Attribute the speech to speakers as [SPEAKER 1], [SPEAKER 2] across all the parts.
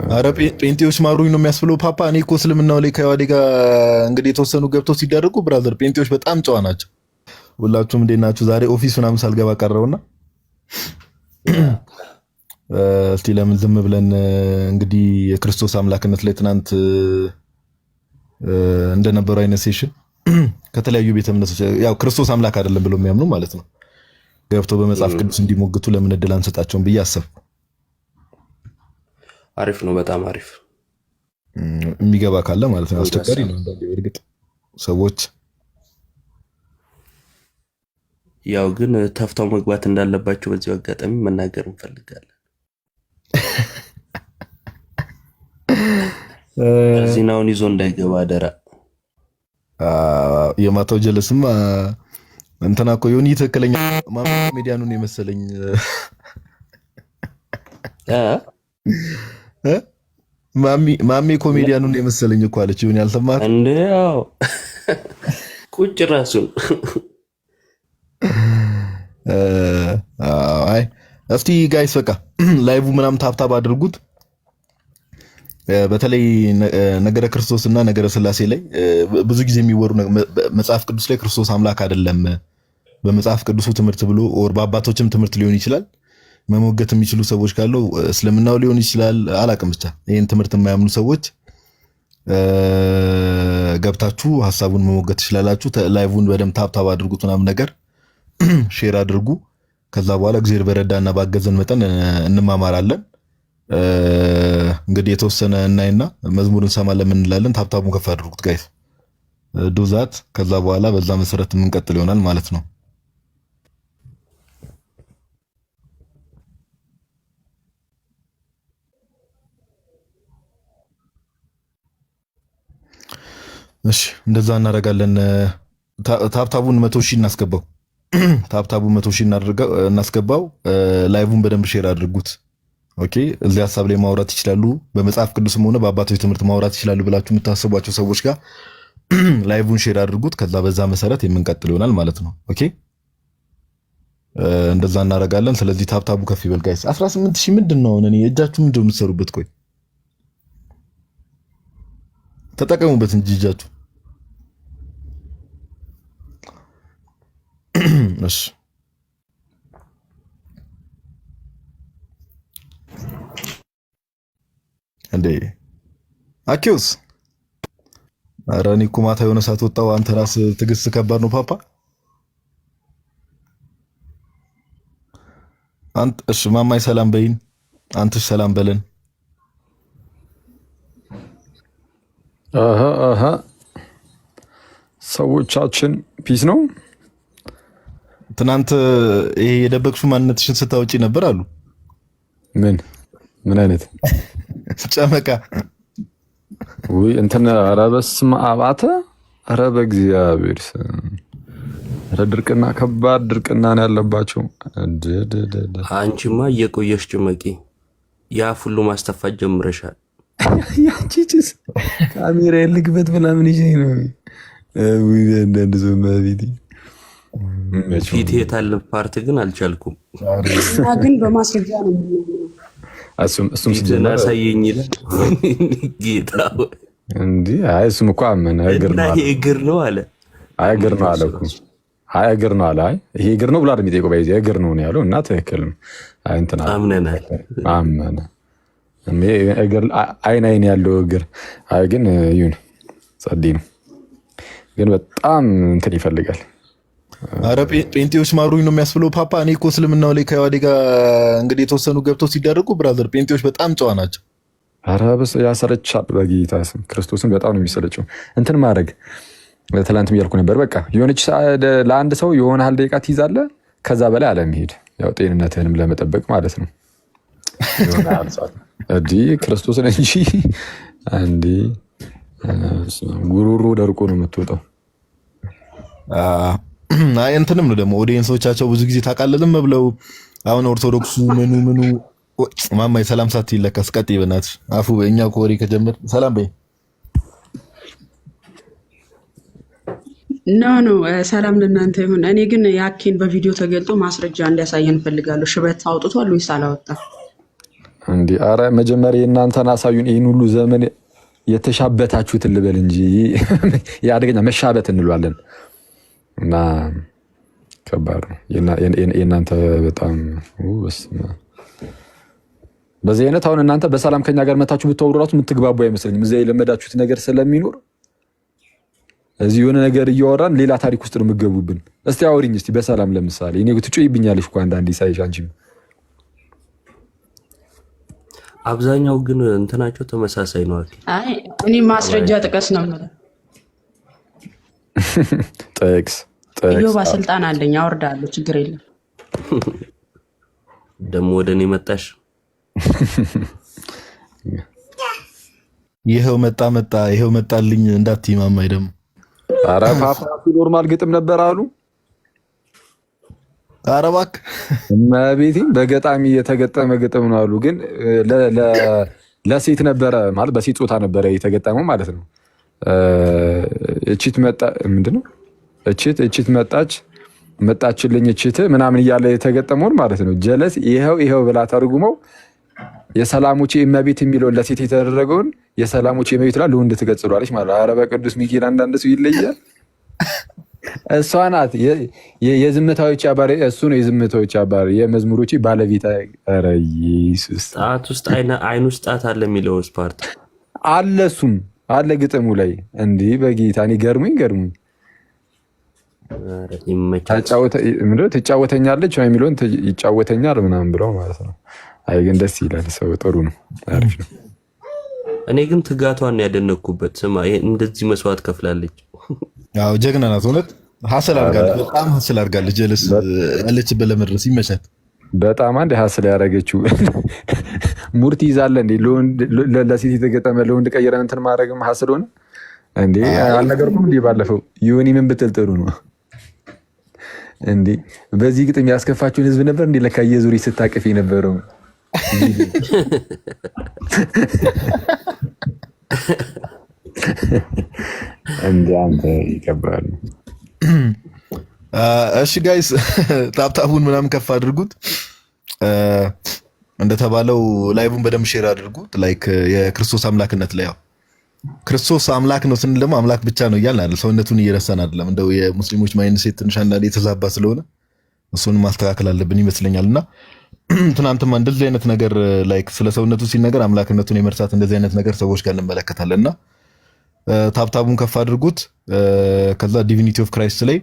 [SPEAKER 1] አረ ጴንጤዎች ማሩኝ ነው የሚያስብለው ፓፓ። እኔ እኮ እስልምናው ላይ ከዋዴ ጋር እንግዲህ የተወሰኑ ገብተው ሲደረጉ ብራዘር ጴንጤዎች በጣም ጨዋ ናቸው። ሁላችሁም እንዴት ናችሁ? ዛሬ ኦፊስ ምናምን ሳልገባ ቀረውና እስቲ ለምን ዝም ብለን እንግዲህ የክርስቶስ አምላክነት ላይ ትናንት እንደነበረው አይነት ሴሽን ከተለያዩ ቤተ እምነቶች ያው ክርስቶስ አምላክ አይደለም ብሎ የሚያምኑ ማለት ነው ገብተው በመጽሐፍ ቅዱስ እንዲሞግቱ ለምን እድል አንሰጣቸውም ብዬ አሰብኩ።
[SPEAKER 2] አሪፍ ነው፣ በጣም አሪፍ
[SPEAKER 1] የሚገባ ካለ ማለት ነው። አስቸጋሪ ነው እንደዚህ በእርግጥ ሰዎች
[SPEAKER 2] ያው ግን ተፍታው መግባት እንዳለባቸው በዚህ አጋጣሚ መናገር እንፈልጋለን። ዜናውን ይዞ እንዳይገባ አደራ።
[SPEAKER 1] የማታው ጀለስማ እንትና እኮ ዮኒ ትክክለኛ ማሚ ኮሜዲያኑን የመሰለኝ ማሚ ኮሜዲያኑን የመሰለኝ እኮ አለች። ዮኒ አልሰማህም
[SPEAKER 2] እንዴ? ያው ቁጭ ራሱን
[SPEAKER 1] አይ እስቲ ጋይስ በቃ ላይቭ ምናምን ታብታብ አድርጉት። በተለይ ነገረ ክርስቶስ እና ነገረ ስላሴ ላይ ብዙ ጊዜ የሚወሩ መጽሐፍ ቅዱስ ላይ ክርስቶስ አምላክ አይደለም በመጽሐፍ ቅዱሱ ትምህርት ብሎ ኦር በአባቶችም ትምህርት ሊሆን ይችላል መሞገት የሚችሉ ሰዎች ካሉ እስልምናው ሊሆን ይችላል አላቅም። ብቻ ይሄን ትምህርት የማያምኑ ሰዎች ገብታችሁ ሐሳቡን መሞገት ትችላላችሁ። ላይቭን በደም ታብታብ አድርጉት ምናምን ነገር ሼር አድርጉ። ከዛ በኋላ እግዚአብሔር በረዳና ባገዘን መጠን እንማማራለን። እንግዲህ የተወሰነ እናይና መዝሙርን እንሰማለን እንላለን። ታብታቡን ከፍ አድርጉት ጋይስ ዱዛት። ከዛ በኋላ በዛ መሰረት የምንቀጥል ይሆናል ማለት ነው። እሺ እንደዛ እናደርጋለን። ታብታቡን 100,000 እናስገባው። ታብታቡን 100,000 እናስገባው። ላይቭን በደንብ ሼር አድርጉት። ኦኬ እዚህ ሐሳብ ላይ ማውራት ይችላሉ። በመጽሐፍ ቅዱስም ሆነ በአባቶች ትምህርት ማውራት ይችላሉ ብላችሁ የምታስቧቸው ሰዎች ጋር ላይቭን ሼር አድርጉት። ከዛ በዛ መሰረት የምንቀጥል ይሆናል ማለት ነው። ኦኬ እንደዛ እናደርጋለን። ስለዚህ ታብታቡ ከፍ ይበል ጋይስ። 18,000 ምንድነው? እኔ እጃችሁ ምንድነው የምትሰሩበት? ቆይ ተጠቀሙበት እንጂ እጃችሁ። እሺ እንዴ አኪውስ ኧረ እኔ እኮ ማታ የሆነ ሰዓት ወጣሁ። አንተ ራስህ ትዕግስት ከባድ ነው ፓፓ። አንተ እሺ ማማይ ሰላም በይን፣ አንተሽ ሰላም በለን።
[SPEAKER 3] አሃ ሰዎቻችን ፒስ ነው።
[SPEAKER 1] ትናንት ይሄ የደበቅሽው ማንነትሽን ስታውጪ ነበር አሉ።
[SPEAKER 3] ምን አይነት
[SPEAKER 1] ጨመቃ
[SPEAKER 3] ወይ እንትን ኧረ በስመ አብ አተ ኧረ በእግዚአብሔር ኧረ ድርቅና ከባድ ድርቅና ነው ያለባቸው።
[SPEAKER 2] አንቺማ እየቆየሽ ጭመቂ ያ ሁሉ ማስተፋት ጀምረሻል።
[SPEAKER 3] ያቺስ ካሜራ ልግበት ምናምን ይዤ ነው ወይ አንዳንድ ሰው ማቢቲ
[SPEAKER 2] ፊት የታለ ፓርት ግን አልቻልኩም።
[SPEAKER 4] ግን በማስረጃ ነው
[SPEAKER 3] እሱም
[SPEAKER 2] ሲያሳየኝ ይላል ጌታ
[SPEAKER 3] እንዴ። አይ እሱም እኮ አመነ እግር ነው አለ።
[SPEAKER 2] እግር ነው አለ።
[SPEAKER 3] አይ እግር ነው አለ እኮ አይ እግር ነው አለ። አይ ይሄ እግር ነው ብሎ አይደል የሚጠይቀው? ባይዚ እግር ነው ያለው እና ትክክል ነው። አይ እንትና
[SPEAKER 2] አምነናል።
[SPEAKER 3] አመነ እግር አይን ያለው እግር። አይ ግን ይሁን ጸዲ ነው ግን በጣም እንትን ይፈልጋል።
[SPEAKER 1] አረ ጴንጤዎች ማሩኝ ነው የሚያስብለው ፓፓ። እኔ እኮ እስልምናው ላይ ከዋዴ ጋር እንግዲህ የተወሰኑ ገብተው ሲደረጉ ብራዘር ጴንጤዎች በጣም ጨዋ ናቸው።
[SPEAKER 3] አረ በስ ያሰለቻል። በጌታ ስም ክርስቶስን በጣም ነው የሚሰለቸው። እንትን ማድረግ ትላንትም እያልኩ ነበር። በቃ የሆነች ለአንድ ሰው የሆነ ያህል ደቂቃ ትይዛለህ፣ ከዛ በላይ አለመሄድ፣ ያው ጤንነትህንም ለመጠበቅ ማለት ነው። ክርስቶስን እንጂ አንዴ ጉሮሮ ደርቆ ነው የምትወጣው።
[SPEAKER 1] አይ እንትንም ነው ደግሞ ኦዲየንሶቻቸው ብዙ ጊዜ ታቃለልም ብለው አሁን ኦርቶዶክሱ ምኑ ማማይ ሰላም ሳትይ ለካስ ቀጥይ በእናትሽ አፉ እኛ ኮሪ ከጀመር ሰላም በይ።
[SPEAKER 4] ኖ ሰላም ለእናንተ ይሁን። እኔ ግን ያኬን በቪዲዮ ተገልጦ ማስረጃ እንዲያሳየን ፈልጋለሁ። ሽበት አውጥቷል ወይስ አላወጣም?
[SPEAKER 3] እንዴ አረ መጀመሪያ የእናንተን አሳዩን። ይህን ሁሉ ዘመን የተሻበታችሁትን ልበል እንጂ የአደገኛ መሻበት እንለዋለን እና ከባድ ነው የእናንተ በጣም በዚህ አይነት አሁን እናንተ በሰላም ከኛ ጋር መታችሁ ብታወሩ ራሱ የምትግባቡ አይመስለኝም። እዚያ የለመዳችሁት ነገር ስለሚኖር እዚህ የሆነ ነገር እያወራን ሌላ ታሪክ ውስጥ ነው የምትገቡብን። እስቲ አውሪኝ እስቲ በሰላም ለምሳሌ እኔ ትጮይብኛለሽ እኮ አንዳንዴ ሳይሽ አንቺም
[SPEAKER 2] አብዛኛው ግን እንትናቸው ተመሳሳይ ነው።
[SPEAKER 4] አይ እኔ ማስረጃ ጥቀስ ነው ማለት
[SPEAKER 3] ጥቅስ
[SPEAKER 4] ኢዮብ ስልጣን አለኝ አወርዳለሁ፣ ችግር የለም።
[SPEAKER 2] ደግሞ ወደ እኔ መጣሽ።
[SPEAKER 1] ይሄው መጣ ይሄው መጣልኝ እንዳትይ ማማይ ደግሞ
[SPEAKER 3] ኧረ ፓፓ ኖርማል ግጥም ነበር አሉ።
[SPEAKER 1] ኧረ እባክህ
[SPEAKER 3] እመቤቴን በገጣሚ የተገጠመ ግጥም ነው አሉ። ግን ለሴት ነበረ ማለት በሴት ጾታ ነበረ የተገጠመው ማለት ነው። እቺት መጣ ምንድነው እቺት መጣችልኝ እቺት ምናምን እያለ የተገጠመውን ማለት ነው። ጀለስ ይሄው ብላ ተርጉመው የሰላሙቼ እመቤት የሚለውን ለሴት የተደረገውን የሰላሙቼ እመቤት ላይ ለወንድ ትገጽሏለች ማለት ነው። ኧረ በቅዱስ ሚካኤል አንዳንድ ሰው ይለያል። እሷ ናት የዝምታዎች አባሪ፣ እሱ ነው የዝምታዎች አባሪ፣ የመዝሙሮች ባለቤት። ኧረ ኢየሱስ
[SPEAKER 2] ጣት ውስጥ አይን ውስጥ ጣት አለ የሚለው ስፓርት
[SPEAKER 3] አለ፣ እሱም አለ ግጥሙ ላይ እንዲህ በጌታ እኔ ገርሙኝ ትጫወተኛለች የሚለውን ይጫወተኛል ምናምን ብለው ማለት ነው። አይ ግን ደስ ይላል። ሰው ጥሩ ነው፣ አሪፍ ነው።
[SPEAKER 2] እኔ ግን ትጋቷን ያደነኩበት ስማ፣ እንደዚህ መስዋዕት ከፍላለች።
[SPEAKER 1] ያው ጀግና ናት እውነት። ሀስል አድርጋለች፣ በጣም ሀስል አድርጋለች። ጀለስ ያለችበት ለመድረስ ይመቻል።
[SPEAKER 3] በጣም አንድ ሀስል ያደረገችው ሙርት ይዛለ እንዴ ለሴት የተገጠመ ለወንድ ቀይረን እንትን ማድረግም ሀስል ሆነ እንዴ? አልነገርኩም እንዴ ባለፈው ይሁን ምን ብትል ጥሩ ነው እንዴ? በዚህ ግጥም ያስከፋችሁን ህዝብ ነበር እንዴ ለካ የዙሪ ስታቅፍ የነበረው እንዴ? አንተ ይከባል።
[SPEAKER 1] እሺ ጋይስ ታፕታፑን ምናምን ከፍ አድርጉት። እንደተባለው ላይቡን በደንብ ሼር አድርጉት። ላይክ የክርስቶስ አምላክነት ላይ ያው ክርስቶስ አምላክ ነው ስንል ደግሞ አምላክ ብቻ ነው እያልን አይደል? ሰውነቱን እየረሳን አይደለም። እንደው የሙስሊሞች ማይንድ ሴት ትንሽ አንዳንዴ የተዛባ ስለሆነ እሱን ማስተካከል አለብን ይመስለኛልና ትናንትማ እንደዚህ አይነት ነገር ላይክ ስለ ሰውነቱ ሲነገር አምላክነቱን የመርሳት እንደዚህ አይነት ነገር ሰዎች ጋር እንመለከታለንና ታፕታፑን ከፍ አድርጉት። ከዛ ዲቪኒቲ ኦፍ ክራይስት ላይ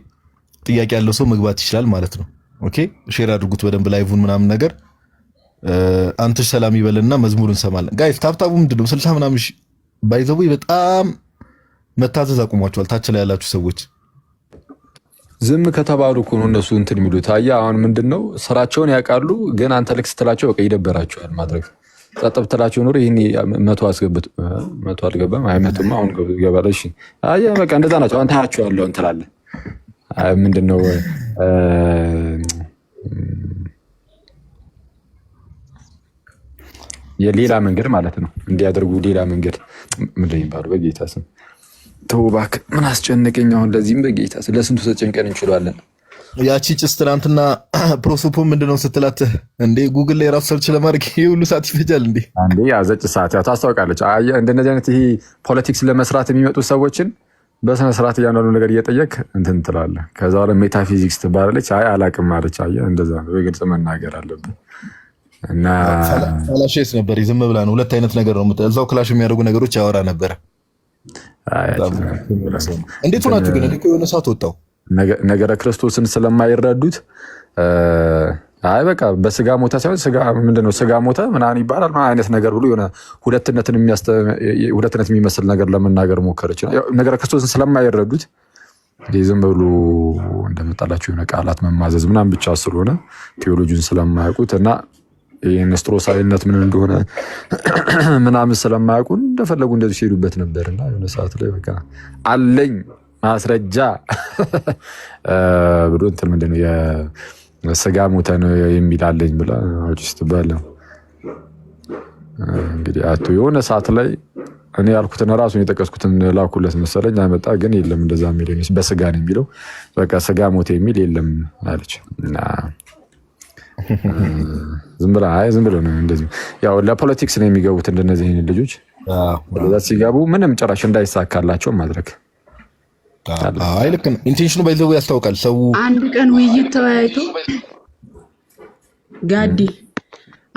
[SPEAKER 1] ጥያቄ ያለው ሰው መግባት ይችላል ማለት ነው። ኦኬ ሼር አድርጉት በደንብ ላይቭን ምናምን ነገር አንተሽ ሰላም ይበልና መዝሙር እንሰማለን። ጋይስ ታፕታፑ ምንድነው 60 ምናምን ባይዘው በጣም መታዘዝ አቁሟቸዋል። ታች ላይ ያላችሁ ሰዎች
[SPEAKER 3] ዝም ከተባሉ እኮ ነው እነሱ እንትን የሚሉት። አየህ አሁን ምንድነው ስራቸውን ያውቃሉ፣ ግን አንተ ልክ ስትላቸው በቃ ይደበራቸዋል ማድረግ። ጸጥ ብትላቸው ኖሮ ይሄኔ 100 አስገብት 100 አልገባም አይመጡም አሁን ገባለ። እሺ አየህ በቃ እንደዛ ናቸው። አንተ ታያቸዋለህ እንትላለህ ምንድነው የሌላ መንገድ ማለት ነው እንዲያደርጉ ሌላ መንገድ ምንድን ይባሉ? በጌታ ስም ተው እባክህ፣ ምን አስጨነቀኝ አሁን። ለዚህም በጌታ ስም ለስንቱ ተጨንቀን እንችላለን።
[SPEAKER 1] ያቺ ጭስ ትናንትና ፕሮሶፖ ምንድነው ስትላት እንዴ ጉግል ላይ ራሱ ሰርች ለማድረግ ይሄ ሁሉ ሰዓት ይፈጃል እንዴ?
[SPEAKER 3] አንዴ ያዘጭ ሰዓት ያው ታስታውቃለች። እንደነዚህ አይነት ይሄ ፖለቲክስ ለመስራት የሚመጡ ሰዎችን በስነ ስርዓት እያንዳንዱ ነገር እየጠየቅ እንትን ትላለህ። ከዛ በኋላ ሜታፊዚክስ ትባላለች። አይ አላቅም ማለች። አየህ እንደዛ ነው፣ በግልጽ መናገር አለብን። እና
[SPEAKER 1] ፍላሽስ ነበር ዝም ብላ ነው። ሁለት አይነት ነገር ነው እዛው ክላሽ የሚያደርጉ ነገሮች ያወራ ነበረ። እንዴት ሆናችሁ ግን? እኔ የሆነ ሰዓት ወጣው
[SPEAKER 3] ነገረ ክርስቶስን ስለማይረዱት አይ በቃ በስጋ ሞተ ሳይሆን ስጋ ምንድነው ስጋ ሞተ ምናምን ይባላል ምናምን አይነት ነገር ብሎ የሆነ ሁለትነት የሚመስል ነገር ለመናገር ሞከረች። ነገረ ክርስቶስን ስለማይረዱት ዝም ብሎ እንደመጣላቸው የሆነ ቃላት መማዘዝ ምናምን ብቻ ስለሆነ ቴዎሎጂን ስለማያውቁት እና የነስጥሮሳዊነት ምን እንደሆነ ምናምን ስለማያውቁ እንደፈለጉ እንደዚህ ሲሄዱበት ነበርና የሆነ ሰዓት ላይ በቃ አለኝ ማስረጃ ብሎ እንትን ምንድነው የስጋ ሞተ ነው የሚላለኝ ብላ አውጪ ስትባል እንግዲህ አቶ የሆነ ሰዓት ላይ እኔ ያልኩትን ራሱን የጠቀስኩትን ላኩለት መሰለኝ አመጣ። ግን የለም እንደዛ የሚለው በስጋ ነው የሚለው በቃ ስጋ ሞተ የሚል የለም አለች። እና ዝም ብለው ነው እንደዚህ። ያው ለፖለቲክስ ነው የሚገቡት እንደነዚህ አይነት ልጆች። ወደዛ ሲገቡ ምንም ጭራሽ እንዳይሳካላቸው ማድረግ።
[SPEAKER 1] አይ ልክ ነው። ኢንቴንሽኑ ባይዘው ያስታውቃል። ሰው
[SPEAKER 4] አንድ ቀን ውይይት ተወያይቶ ጋዲ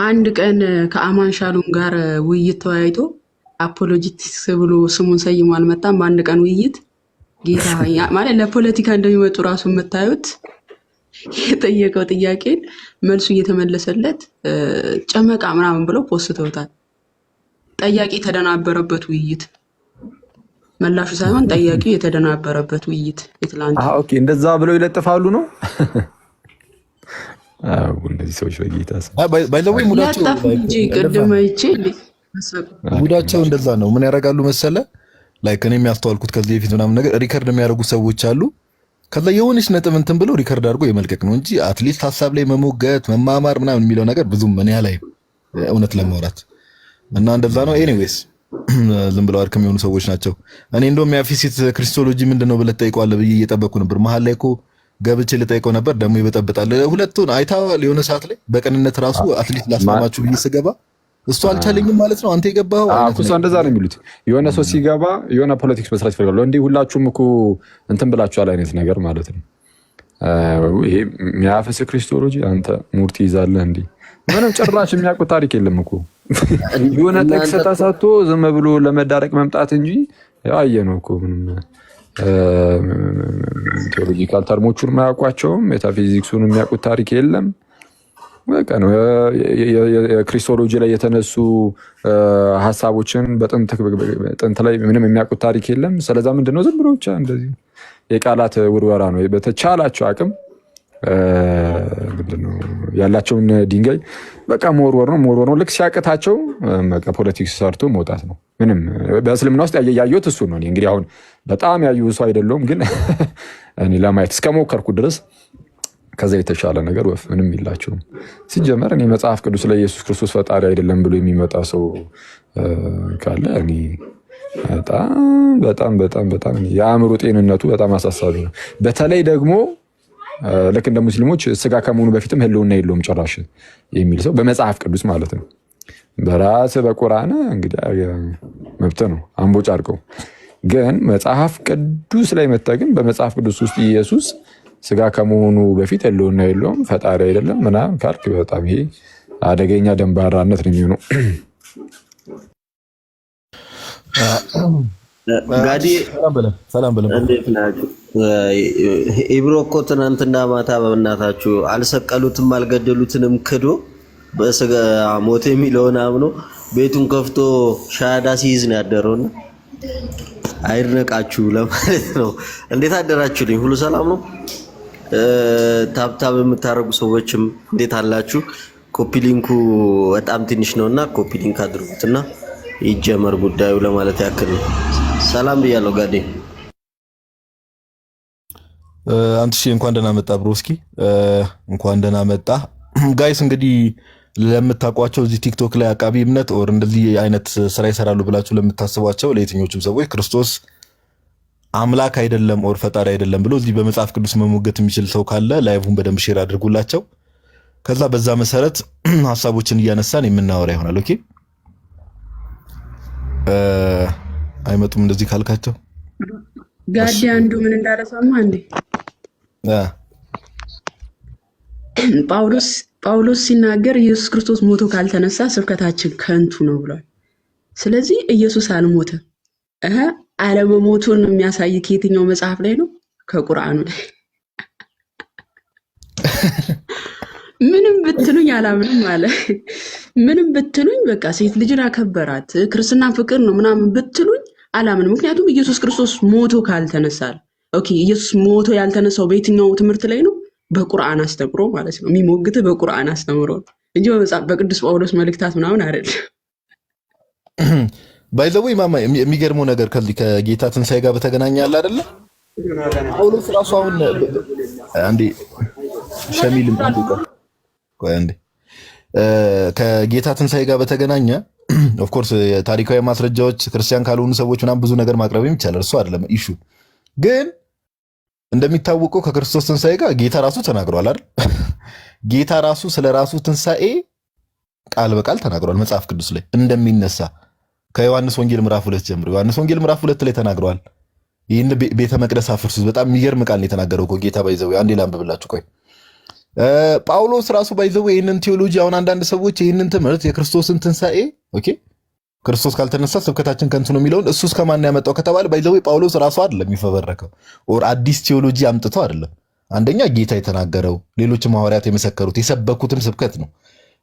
[SPEAKER 4] አንድ ቀን ከአማን ሻሎም ጋር ውይይት ተወያይቶ አፖሎጂቲክስ ብሎ ስሙን ሰይሞ አልመጣም። በአንድ ቀን ውይይት ጌታ ማለት ለፖለቲካ እንደሚመጡ ራሱ የምታዩት የጠየቀው ጥያቄን መልሱ እየተመለሰለት ጨመቃ ምናምን ብለው ፖስተውታል። ጠያቂ የተደናበረበት ውይይት መላሹ ሳይሆን ጠያቂው የተደናበረበት ውይይት የትላንት።
[SPEAKER 3] ኦኬ እንደዛ ብለው ይለጥፋሉ ነው። እነዚህ ሰዎች በጌታ
[SPEAKER 1] ባይዘው ሙዳቸው እንደዛ ነው። ምን ያደርጋሉ መሰለ ላይክ እኔ የሚያስተዋልኩት ከዚህ በፊት ምናምን ነገር ሪከርድ የሚያደርጉ ሰዎች አሉ። ከዛ የሆነች ነጥብ እንትን ብለው ሪከርድ አድርጎ የመልቀቅ ነው እንጂ አትሊስት ሀሳብ ላይ መሞገት መማማር ምናምን የሚለው ነገር ብዙም ምን ያህል እውነት ለማውራት እና እንደዛ ነው። ኤኒዌይስ ዝም ብለው አድክም የሆኑ ሰዎች ናቸው። እኔ እንደውም የአፊሲት ክሪስቶሎጂ ምንድነው ብለህ ትጠይቀዋለህ ብዬ እየጠበቅኩ ነበር። መሀል ላይ እኮ ገብቼ ልጠይቀው ነበር። ደግሞ ይበጠብጣል። ሁለቱን አይተኸዋል። የሆነ ሰዓት ላይ በቅንነት ራሱ አትሊስት ላስማማችሁ ብዬ ስገባ እሱ አልቻለኝም ማለት ነው። አንተ የገባኸው
[SPEAKER 3] እሱ እንደዛ ነው የሚሉት። የሆነ ሰው ሲገባ የሆነ ፖለቲክስ መስራት ይፈልጋሉ። እንዲህ ሁላችሁም እኮ እንትን ብላችኋል አይነት ነገር ማለት ነው። ይሄ የሚያፈስ ክሪስቶሎጂ አንተ ሙርት ይዛለህ እንዴ? ምንም ጭራሽ የሚያውቁት ታሪክ የለም እኮ የሆነ ጥቅስ ተሰጥቶ ዝም ብሎ ለመዳረቅ መምጣት እንጂ ያየ ነው እኮ ምንም ቴዎሎጂካል ተርሞቹን የማያውቋቸውም ሜታፊዚክሱን የሚያውቁት ታሪክ የለም። በቃ ነው የክሪስቶሎጂ ላይ የተነሱ ሀሳቦችን በጥንት ላይ ምንም የሚያውቁት ታሪክ የለም። ስለዛ ምንድነው ዝም ብሎ ብቻ እንደዚህ የቃላት ውርወራ ነው። በተቻላቸው አቅም ምንድነው ያላቸውን ድንጋይ በቃ መወርወር ነው። ልክ ሲያቅታቸው በቃ ፖለቲክስ ሰርቶ መውጣት ነው። ምንም በእስልምና ውስጥ ያየሁት እሱ ነው። እንግዲህ አሁን በጣም ያዩ ሰው አይደለሁም፣ ግን እኔ ለማየት እስከሞከርኩ ድረስ ከዛ የተሻለ ነገር ወፍ ምንም የላቸውም። ሲጀመር እኔ መጽሐፍ ቅዱስ ላይ ኢየሱስ ክርስቶስ ፈጣሪ አይደለም ብሎ የሚመጣ ሰው ካለ እኔ በጣም የአእምሮ ጤንነቱ በጣም አሳሳቢ ነው። በተለይ ደግሞ ልክ እንደ ሙስሊሞች ስጋ ከመሆኑ በፊትም ህልውና የለውም ጭራሽ የሚል ሰው በመጽሐፍ ቅዱስ ማለት ነው። በራስ በቁርአን እንግዲህ መብት ነው አንቦ ጫርቀው። ግን መጽሐፍ ቅዱስ ላይ መጣ ግን በመጽሐፍ ቅዱስ ውስጥ ኢየሱስ ስጋ ከመሆኑ በፊት ህልውና የለውም ፈጣሪ አይደለም ምናምን ካልክ በጣም ይሄ አደገኛ ደንባራነት ነው የሚሆነው።
[SPEAKER 2] ጋዲ
[SPEAKER 1] ሰላም በለም።
[SPEAKER 2] እንዴት ናችሁ? ኢብሮ እኮ ትናንትና ማታ በእናታችሁ አልሰቀሉትም አልገደሉትንም ክዶ በስጋ ሞት የሚለውን አምኖ ቤቱን ከፍቶ ሻሃዳ ሲይዝ ነው ያደረውና አይድነቃችሁ ለማለት ነው። እንዴት አደራችሁልኝ? ሁሉ ሰላም ነው? ታብታብ የምታረጉ ሰዎችም እንዴት አላችሁ? ኮፒ ሊንኩ በጣም ትንሽ ነውና ኮፒ ሊንክ አድርጉትና ይጀመር ጉዳዩ ለማለት ያክል ነው። ሰላም ብያለሁ ጋዴ።
[SPEAKER 1] አንተ እንኳን ደህና መጣ ብሮስኪ፣ እንኳን ደህና መጣ ጋይስ። እንግዲህ ለምታውቋቸው እዚህ ቲክቶክ ላይ አቃቢ እምነት ኦር እንደዚህ አይነት ስራ ይሰራሉ ብላችሁ ለምታስቧቸው ለየትኞቹም ሰዎች ክርስቶስ አምላክ አይደለም ኦር ፈጣሪ አይደለም ብሎ እዚህ በመጽሐፍ ቅዱስ መሞገት የሚችል ሰው ካለ ላይቭን በደንብ ሼር አድርጉላቸው። ከዛ በዛ መሰረት ሐሳቦችን እያነሳን የምናወራ ይሆናል። ኦኬ አይመጡም እንደዚህ ካልካቸው
[SPEAKER 4] ጋዲ አንዱ ምን እንዳለሰማ እንዴ ጳውሎስ ሲናገር ኢየሱስ ክርስቶስ ሞቶ ካልተነሳ ስብከታችን ከንቱ ነው ብሏል። ስለዚህ ኢየሱስ አልሞተም። አለመሞቱን የሚያሳይ ከየትኛው መጽሐፍ ላይ ነው? ከቁርአኑ ላይ። ምንም ብትሉኝ አላምንም አለ። ምንም ብትሉኝ በቃ ሴት ልጅን አከበራት ክርስትና ፍቅር ነው ምናምን ብትሉኝ አላምንም። ምክንያቱም ኢየሱስ ክርስቶስ ሞቶ ካልተነሳል። ኦኬ ኢየሱስ ሞቶ ያልተነሳው በየትኛው ትምህርት ላይ ነው? በቁርአን አስተምሮ ማለት ነው። የሚሞግት በቁርአን አስተምሮ እንጂ በቅዱስ ጳውሎስ መልእክታት ምናምን አይደለም።
[SPEAKER 1] ባይዘው ማማ የሚገርመው ነገር ከዚህ ከጌታ ትንሳኤ ጋር በተገናኘ አለ አይደለ? ጳውሎስ ራሱ አሁን አንዴ ሸሚልም አንዴ ከጌታ ትንሳኤ ጋር በተገናኘ ኦፍ ኮርስ ታሪካዊ ማስረጃዎች ክርስቲያን ካልሆኑ ሰዎች ምናምን ብዙ ነገር ማቅረብ ይቻላል። እሱ አይደለም ኢሹ። ግን እንደሚታወቀው ከክርስቶስ ትንሳኤ ጋር ጌታ ራሱ ተናግሯል አይደል? ጌታ ራሱ ስለ ራሱ ትንሣኤ ቃል በቃል ተናግሯል መጽሐፍ ቅዱስ ላይ እንደሚነሳ ከዮሐንስ ወንጌል ምዕራፍ 2 ጀምሮ ዮሐንስ ወንጌል ምዕራፍ 2 ላይ ተናግሯል። ይህን ቤተ መቅደስ አፍርሱት። በጣም የሚገርም ቃል ነው የተናገረው እኮ ጌታ ባይዘው። አንዴ ላንብብላችሁ ቆይ። ጳውሎስ ራሱ ባይዘው ይህንን ቴዎሎጂ አሁን አንዳንድ ሰዎች ይህንን ትምህርት የክርስቶስን ትንሣኤ ኦኬ ክርስቶስ ካልተነሳ ስብከታችን ከንቱ ነው የሚለውን እሱ እስከማን ያመጣው ከተባለ ባይዘው ጳውሎስ ራሱ አይደለም የሚፈበረከው ኦር አዲስ ቴዎሎጂ አምጥቶ አይደለም። አንደኛ ጌታ የተናገረው ሌሎችም ሐዋርያት የመሰከሩት የሰበኩትም ስብከት ነው።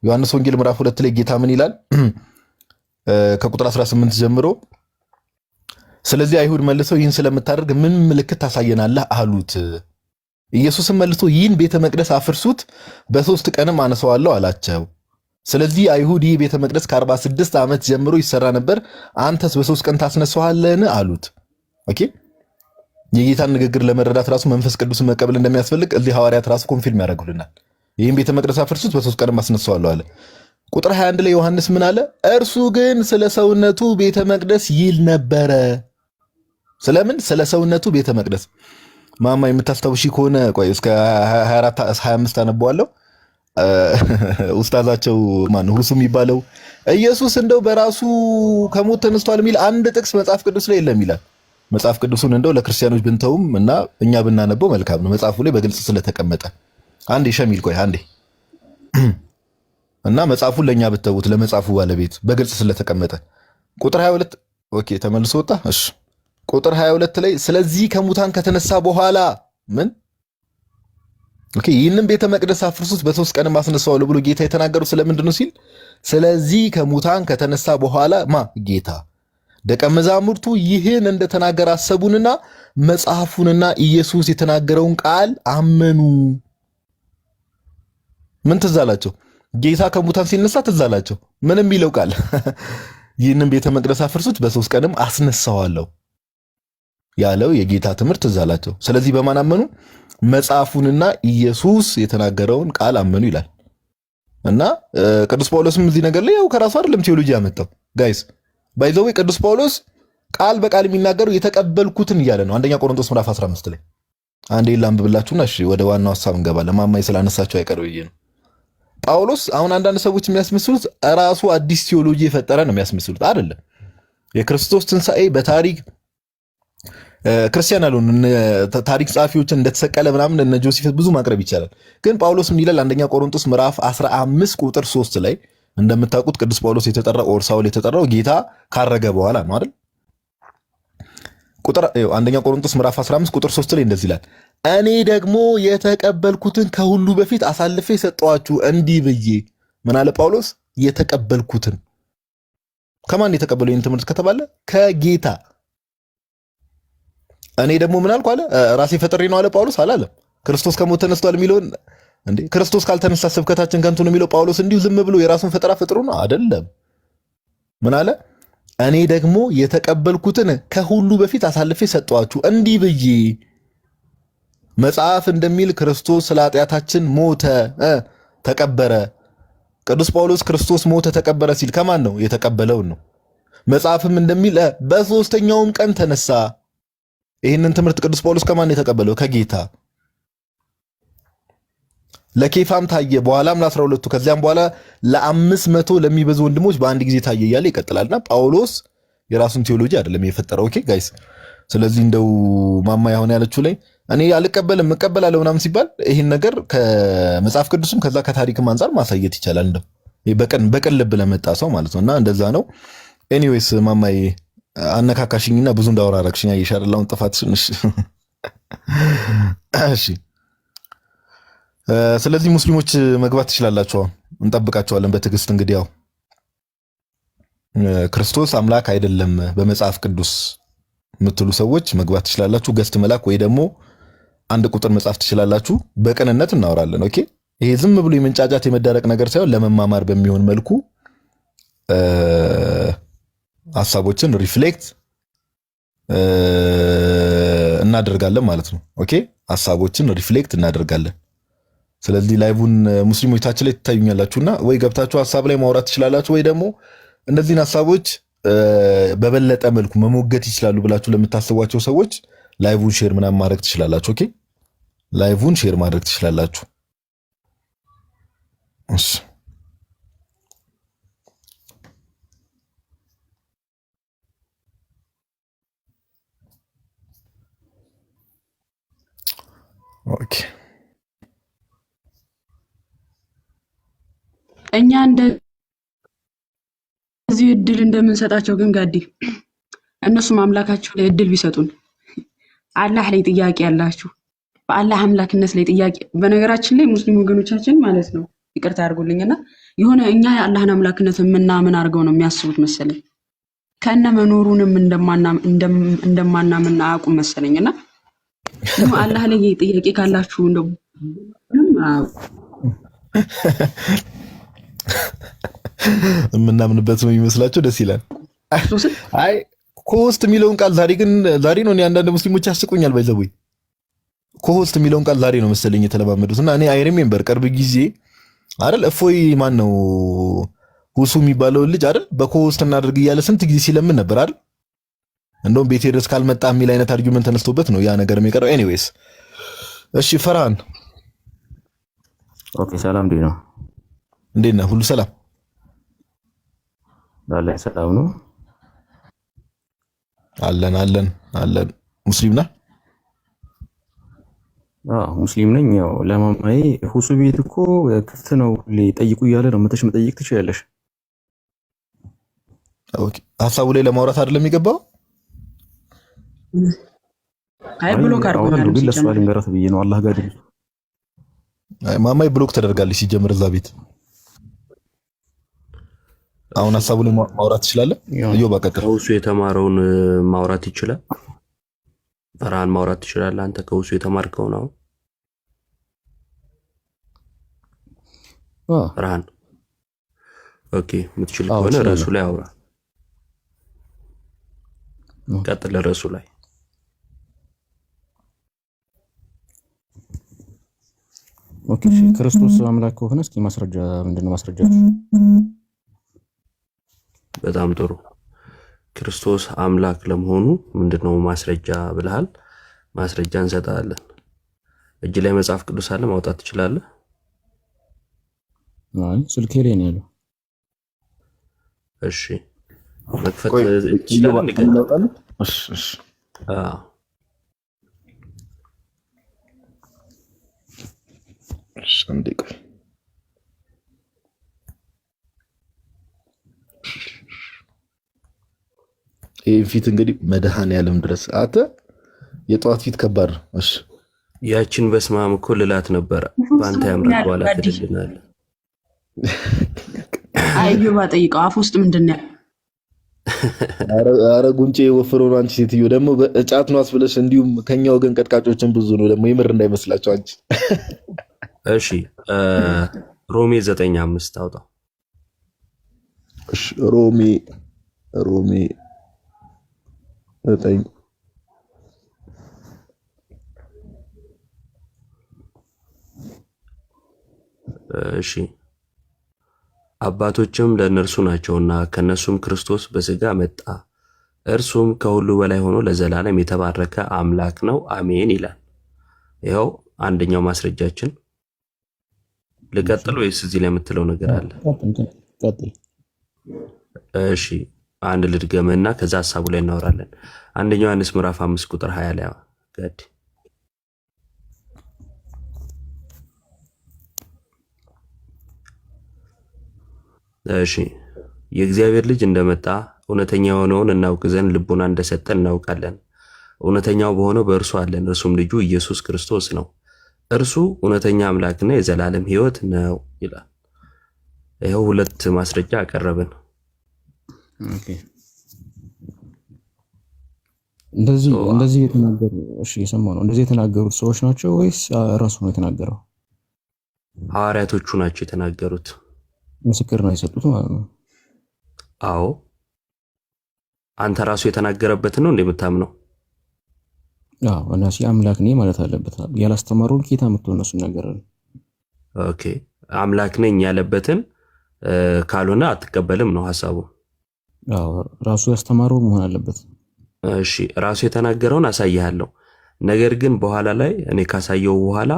[SPEAKER 1] ዮሐንስ ወንጌል ምዕራፍ 2 ላይ ጌታ ምን ይላል? ከቁጥር 18 ጀምሮ ስለዚህ አይሁድ መልሰው ይህን ስለምታደርግ ምን ምልክት ታሳየናለህ አሉት። ኢየሱስም መልሶ ይህን ቤተ መቅደስ አፍርሱት፣ በ3 ቀንም አነሳዋለሁ አላቸው። ስለዚህ አይሁድ ይህ ቤተ መቅደስ ከ46 ዓመት ጀምሮ ይሰራ ነበር፣ አንተስ በ3 ቀን ታስነሳዋለህን አሉት። ኦኬ የጌታን ንግግር ለመረዳት ራሱ መንፈስ ቅዱስን መቀበል እንደሚያስፈልግ እዚህ ሐዋርያት ራሱ ኮንፊርም ያደርጉልናል። ይህን ቤተ መቅደስ አፍርሱት፣ በ3 ቀንም አስነሳዋለሁ አለ። ቁጥር 21 ላይ ዮሐንስ ምን አለ? እርሱ ግን ስለ ሰውነቱ ቤተ መቅደስ ይል ነበረ። ስለምን? ስለ ሰውነቱ ቤተ መቅደስ። ማማ የምታስታውሺ ከሆነ ቆይ እስከ 24 25 አነበዋለሁ። ኡስታዛቸው ማን ሁሱ የሚባለው ኢየሱስ እንደው በራሱ ከሞት ተነስቷል የሚል አንድ ጥቅስ መጽሐፍ ቅዱስ ላይ የለም ይላል። መጽሐፍ ቅዱሱን እንደው ለክርስቲያኖች ብንተውም እና እኛ ብናነበው መልካም ነው፣ መጽሐፉ ላይ በግልጽ ስለተቀመጠ። አንዴ ሸሚል ቆይ አንዴ እና መጽሐፉን ለኛ ብትተውት ለመጽሐፉ ባለቤት በግልጽ ስለተቀመጠ ቁጥር 22 ኦኬ ተመልሶ ወጣ። እሺ ቁጥር 22 ላይ ስለዚህ ከሙታን ከተነሳ በኋላ ምን ኦኬ ይህንን ቤተ መቅደስ አፍርሱት በ3 ቀንም አስነሳዋለሁ ብሎ ጌታ የተናገረው ስለምንድን ነው ሲል ስለዚህ ከሙታን ከተነሳ በኋላ ጌታ ደቀ መዛሙርቱ ይህን እንደተናገረ አሰቡንና መጽሐፉንና ኢየሱስ የተናገረውን ቃል አመኑ። ምን ትዝ አላቸው? ጌታ ከሙታን ሲነሳ ትዝ አላቸው። ምን የሚለው ቃል? ይህንን ቤተ መቅደስ አፍርሱት በ3 ቀንም አስነሳዋለሁ ያለው የጌታ ትምህርት ትዝ አላቸው። ስለዚህ በማን አመኑ? መጽሐፉንና ኢየሱስ የተናገረውን ቃል አመኑ ይላል። እና ቅዱስ ጳውሎስም እዚህ ነገር ላይ ያው ከራሱ አይደለም ቴዎሎጂ ያመጣው ጋይስ ባይ ዘ ዌይ ቅዱስ ጳውሎስ ቃል በቃል የሚናገረው የተቀበልኩትን እያለ ነው። አንደኛ ቆሮንቶስ ምዕራፍ 15 ላይ አንዴ ላንብብላችሁና እሺ ወደ ዋናው ሐሳብ እንገባለን። ማማይ ስላነሳቸው አይቀርም ይሄ ነው። ጳውሎስ አሁን አንዳንድ ሰዎች የሚያስመስሉት ራሱ አዲስ ቴዎሎጂ የፈጠረ ነው የሚያስመስሉት። አይደለም። የክርስቶስ ትንሣኤ በታሪክ ክርስቲያን አሉን ታሪክ ጸሐፊዎችን እንደተሰቀለ ምናምን እነ ጆሴፍ ብዙ ማቅረብ ይቻላል። ግን ጳውሎስ ምን ይላል? አንደኛ ቆሮንቶስ ምዕራፍ 15 ቁጥር 3 ላይ እንደምታውቁት ቅዱስ ጳውሎስ የተጠራው ኦር ሳውል የተጠራው ጌታ ካረገ በኋላ ነው አይደል? አንደኛ ቆሮንቶስ ምዕራፍ 15 ቁጥር 3 ላይ እንደዚህ ይላል፣ እኔ ደግሞ የተቀበልኩትን ከሁሉ በፊት አሳልፌ ሰጠኋችሁ እንዲህ ብዬ። ምን አለ ጳውሎስ? የተቀበልኩትን። ከማን የተቀበለው ይህን ትምህርት ከተባለ ከጌታ። እኔ ደግሞ ምን አልኩ አለ? ራሴ ፈጥሬ ነው አለ ጳውሎስ አላለም። ክርስቶስ ከሞት ተነስቷል የሚለውን እንዴ ክርስቶስ ካልተነሳ ስብከታችን ከንቱ ነው የሚለው ጳውሎስ እንዲሁ ዝም ብሎ የራሱን ፈጠራ ፈጥሮ ነው አይደለም። ምን አለ? እኔ ደግሞ የተቀበልኩትን ከሁሉ በፊት አሳልፌ ሰጠኋችሁ እንዲህ ብዬ። መጽሐፍ እንደሚል ክርስቶስ ስለ ኃጢአታችን ሞተ፣ ተቀበረ። ቅዱስ ጳውሎስ ክርስቶስ ሞተ ተቀበረ ሲል ከማን ነው የተቀበለውን ነው። መጽሐፍም እንደሚል በሦስተኛውም ቀን ተነሳ። ይህንን ትምህርት ቅዱስ ጳውሎስ ከማን ነው የተቀበለው? ከጌታ። ለኬፋም ታየ፣ በኋላም ለ12ቱ፣ ከዚያም በኋላ ለ500 ለሚበዙ ወንድሞች በአንድ ጊዜ ታየ እያለ ይቀጥላልና ጳውሎስ የራሱን ቴዎሎጂ አይደለም የፈጠረው። ኦኬ ጋይስ፣ ስለዚህ እንደው ማማ የሆነ ያለችው ላይ እኔ አልቀበልም እቀበላለሁ ምናምን ሲባል ይህን ነገር ከመጽሐፍ ቅዱስም ከዛ ከታሪክም አንጻር ማሳየት ይቻላል። እንደው በቀን ልብ ለመጣ ሰው ማለት ነው። እና እንደዛ ነው። ኤኒዌይስ ማማዬ አነካካሽኝና ብዙ እንዳወራ አደረግሽኝ። አይሻላውን ጥፋትሽን። እሺ ስለዚህ ሙስሊሞች መግባት ትችላላችሁ። አሁን እንጠብቃቸዋለን በትዕግስት። እንግዲህ ያው ክርስቶስ አምላክ አይደለም በመጽሐፍ ቅዱስ የምትሉ ሰዎች መግባት ትችላላችሁ። ገስት መላክ ወይ ደግሞ አንድ ቁጥር መጻፍ ትችላላችሁ። በቅንነት እናወራለን። ኦኬ ይሄ ዝም ብሎ የመንጫጫት የመዳረቅ ነገር ሳይሆን ለመማማር በሚሆን መልኩ ሐሳቦችን ሪፍሌክት እናደርጋለን ማለት ነው። ኦኬ ሐሳቦችን ሪፍሌክት እናደርጋለን። ስለዚህ ላይቭን ሙስሊሞች ታች ላይ ትታዩኛላችሁና ወይ ገብታችሁ ሐሳብ ላይ ማውራት ትችላላችሁ ወይ ደግሞ እነዚህን ሐሳቦች በበለጠ መልኩ መሞገት ይችላሉ ብላችሁ ለምታስቧቸው ሰዎች ላይቭን ሼር ምናምን ማድረግ ትችላላችሁ። ኦኬ ላይቭን ሼር ማድረግ ትችላላችሁ። እሺ ኦኬ
[SPEAKER 4] እኛ እንደዚህ እድል እንደምንሰጣቸው ግን ጋዲ እነሱም አምላካቸው ላይ እድል ቢሰጡን አላህ ላይ ጥያቄ ያላችሁ በአላህ አምላክነት ላይ ጥያቄ በነገራችን ላይ ሙስሊም ወገኖቻችን ማለት ነው ይቅርታ አድርጉልኝና የሆነ እኛ የአላህን አምላክነት ምናምን አድርገው ነው የሚያስቡት መሰለኝ ከነ መኖሩንም እንደማናምን አያውቁም መሰለኝና አላህ ላይ ጥያቄ ካላችሁ እንደው
[SPEAKER 1] የምናምንበት ነው የሚመስላቸው ደስ ይላል። አይ ኮሆስት የሚለውን ቃል ዛሬ ነው አንዳንድ ሙስሊሞች ያስቁኛል። ባይዘው ኮሆስት የሚለውን ቃል ዛሬ ነው መሰለኝ የተለማመዱት እና እኔ አይ ሪሜምበር ቅርብ ጊዜ አይደል እፎይ ማን ነው ሁሱ የሚባለው ልጅ አይደል በኮሆስት እናድርግ እያለ ስንት ጊዜ ሲለምን ነበር አይደል እንደውም ቤቴ ድረስ ካልመጣ የሚል አይነት አርጊውመንት ተነስቶበት ነው ያ ነገር የሚቀረው። ኤኒዌይስ እሺ ፈርሃን
[SPEAKER 5] ኦኬ ሰላም ዲና
[SPEAKER 1] እንዴት ነህ? ሁሉ ሰላም
[SPEAKER 5] ላይ ሰላም ነው
[SPEAKER 1] አለን ሙስሊም ነህ?
[SPEAKER 5] ሙስሊም ነኝ። ያው ለማማዬ ሁሱ ቤት እኮ ክፍት ነው ጠይቁ እያለ ነው መተሽ መጠየቅ ትችያለሽ።
[SPEAKER 1] ኦኬ ሐሳቡ ላይ ለማውራት አይደለም የሚገባው።
[SPEAKER 4] አይ ብሎክ አድርጎኛል
[SPEAKER 5] ግን ለሷ ልንገራት ብዬ ነው አላህ ጋር ድረስ
[SPEAKER 1] ማማዬ ብሎክ ተደርጋለች ሲጀምር እዛ ቤት። አሁን ሐሳቡ ላይ ማውራት ትችላለህ? እዮብ አቀጥል።
[SPEAKER 6] ከውሱ የተማረውን ማውራት ይችላል። ፈርሃን ማውራት ትችላለህ አንተ ከውሱ የተማርከው ነው። ፈርሃን ኦኬ የምትችል ከሆነ ርዕሱ ላይ አውራ። ቀጥል ርዕሱ ላይ።
[SPEAKER 5] ኦኬ ክርስቶስ አምላክ ከሆነ እስኪ ማስረጃ ምንድነው ማስረጃው?
[SPEAKER 6] በጣም ጥሩ። ክርስቶስ አምላክ ለመሆኑ ምንድነው ማስረጃ ብለሃል? ማስረጃ እንሰጣለን። እጅ ላይ መጽሐፍ ቅዱስ አለ ማውጣት ትችላለህ?
[SPEAKER 5] አይ ስልኬ ላይ ነው ያለው።
[SPEAKER 6] እሺ መክፈት ትችላለህ?
[SPEAKER 1] እሺ ሰንደቅ ይህ ፊት እንግዲህ መድኃኔዓለም ድረስ አተ የጠዋት ፊት ከባድ ነው። እሺ
[SPEAKER 6] ያችን በስማም እኮ ልላት ነበረ በአንተ ያምራል በኋላ ትልልናል።
[SPEAKER 4] አዩባ ጠይቀው አፍ ውስጥ ምንድን ነው?
[SPEAKER 1] አረ ጉንጬ ወፍሮ ነው። አንቺ ሴትዮ ደግሞ በእጫት ነው አስብለሽ እንዲሁም ከኛ ወገን ቀጥቃጮችን ብዙ ነው ደግሞ ይምር እንዳይመስላችሁ አንቺ።
[SPEAKER 6] እሺ ሮሜ 9:5 አውጣው።
[SPEAKER 1] እሺ ሮሜ 9
[SPEAKER 6] እሺ አባቶችም ለእነርሱ ናቸውና ከነሱም ክርስቶስ በሥጋ መጣ፣ እርሱም ከሁሉ በላይ ሆኖ ለዘላለም የተባረከ አምላክ ነው አሜን ይላል። ይኸው አንደኛው ማስረጃችን። ልቀጥል ወይስ እዚህ ላይ የምትለው ነገር አለ?
[SPEAKER 5] ቀጥል።
[SPEAKER 6] እሺ አንድ ልድገምና ከዛ ሐሳቡ ላይ እናወራለን። አንደኛው ዮሐንስ ምዕራፍ 5 ቁጥር 20 ላይ ጋድ እሺ የእግዚአብሔር ልጅ እንደመጣ እውነተኛ የሆነውን እናውቅ ዘንድ ልቡና እንደሰጠን እናውቃለን። እውነተኛው በሆነው በእርሱ አለን፣ እርሱም ልጁ ኢየሱስ ክርስቶስ ነው። እርሱ እውነተኛ አምላክና የዘላለም ሕይወት ነው ይላል። ይኸው ሁለት ማስረጃ አቀረብን።
[SPEAKER 5] ኦኬ እንደዚህ የተናገሩ የሰማነው እንደዚህ የተናገሩት ሰዎች ናቸው ወይስ ራሱ ነው የተናገረው?
[SPEAKER 6] ሐዋርያቶቹ ናቸው የተናገሩት።
[SPEAKER 5] ምስክር ነው የሰጡት ማለት ነው።
[SPEAKER 6] አዎ አንተ ራሱ የተናገረበት ነው እንደምታምነው?
[SPEAKER 5] አዎ እናሲ አምላክ ነኝ ማለት አለበት። ያላስተማሩን ጌታ መጥቶ እነሱ ነገር አለ።
[SPEAKER 6] ኦኬ አምላክ ነኝ ያለበትን ካልሆነ አትቀበልም ነው ሐሳቡ።
[SPEAKER 5] አዎ ራሱ ያስተማረው መሆን አለበት።
[SPEAKER 6] እሺ ራሱ የተናገረውን አሳይሃለሁ። ነገር ግን በኋላ ላይ እኔ ካሳየው በኋላ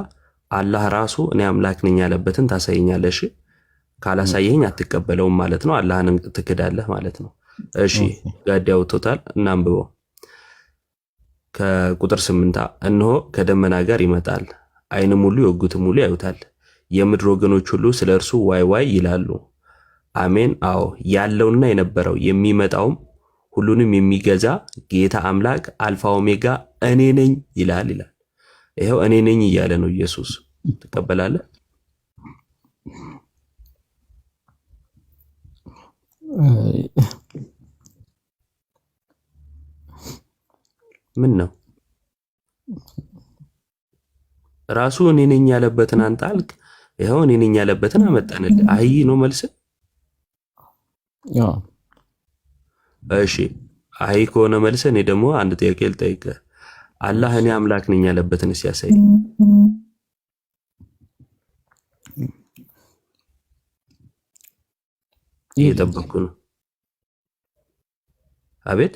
[SPEAKER 6] አላህ ራሱ እኔ አምላክ ነኝ ያለበትን ታሳየኛለሽ። ካላሳየኝ አትቀበለውም ማለት ነው። አላህን ትክዳለህ ማለት ነው። እሺ ጋዳው ቶታል እናንብበው። ከቁጥር 8 እነሆ ከደመና ጋር ይመጣል፣ ዓይንም ሁሉ የወጉትም ሁሉ ያዩታል፣ የምድር ወገኖች ሁሉ ስለ እርሱ ዋይ ዋይ ይላሉ። አሜን። አዎ ያለውና የነበረው የሚመጣውም ሁሉንም የሚገዛ ጌታ አምላክ አልፋ ኦሜጋ እኔ ነኝ ይላል። ይሄው እኔ ነኝ እያለ ነው ኢየሱስ። ትቀበላለህ? ምን ነው ራሱ እኔ ነኝ ያለበትን አንተ አልክ። ይሄው እኔ ነኝ ያለበትን አመጣንልህ። አይ ነው መልስ። እሺ አይ ከሆነ መልስ እኔ ደግሞ አንድ ጥያቄ ልጠይቅህ። አላህ እኔ አምላክ ነኝ ያለበትን ሲያሳይ እየጠበቅኩ ነው። አቤት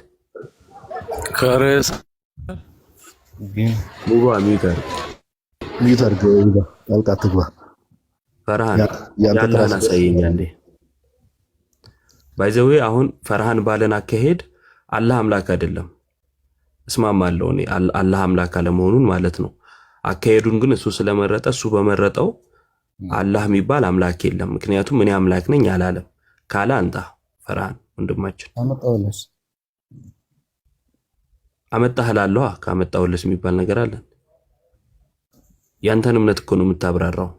[SPEAKER 1] ከረስ
[SPEAKER 6] ሙባ ሚውተር
[SPEAKER 1] ጣልቃ ትግባ።
[SPEAKER 6] ፈርሃን ያንተን አሳየኝ አንዴ። ባይዘዌ አሁን ፈርሃን ባለን አካሄድ አላህ አምላክ አይደለም እስማማለሁ እኔ አላህ አምላክ አለመሆኑን ማለት ነው። አካሄዱን ግን እሱ ስለመረጠ እሱ በመረጠው አላህ የሚባል አምላክ የለም። ምክንያቱም እኔ አምላክ ነኝ አላለም። ካለ አንተ ፈርሃን ወንድማችን አመጣህላለሁ። ካመጣሁልስ የሚባል ነገር አለ? ያንተን እምነት እኮ ነው የምታብራራው።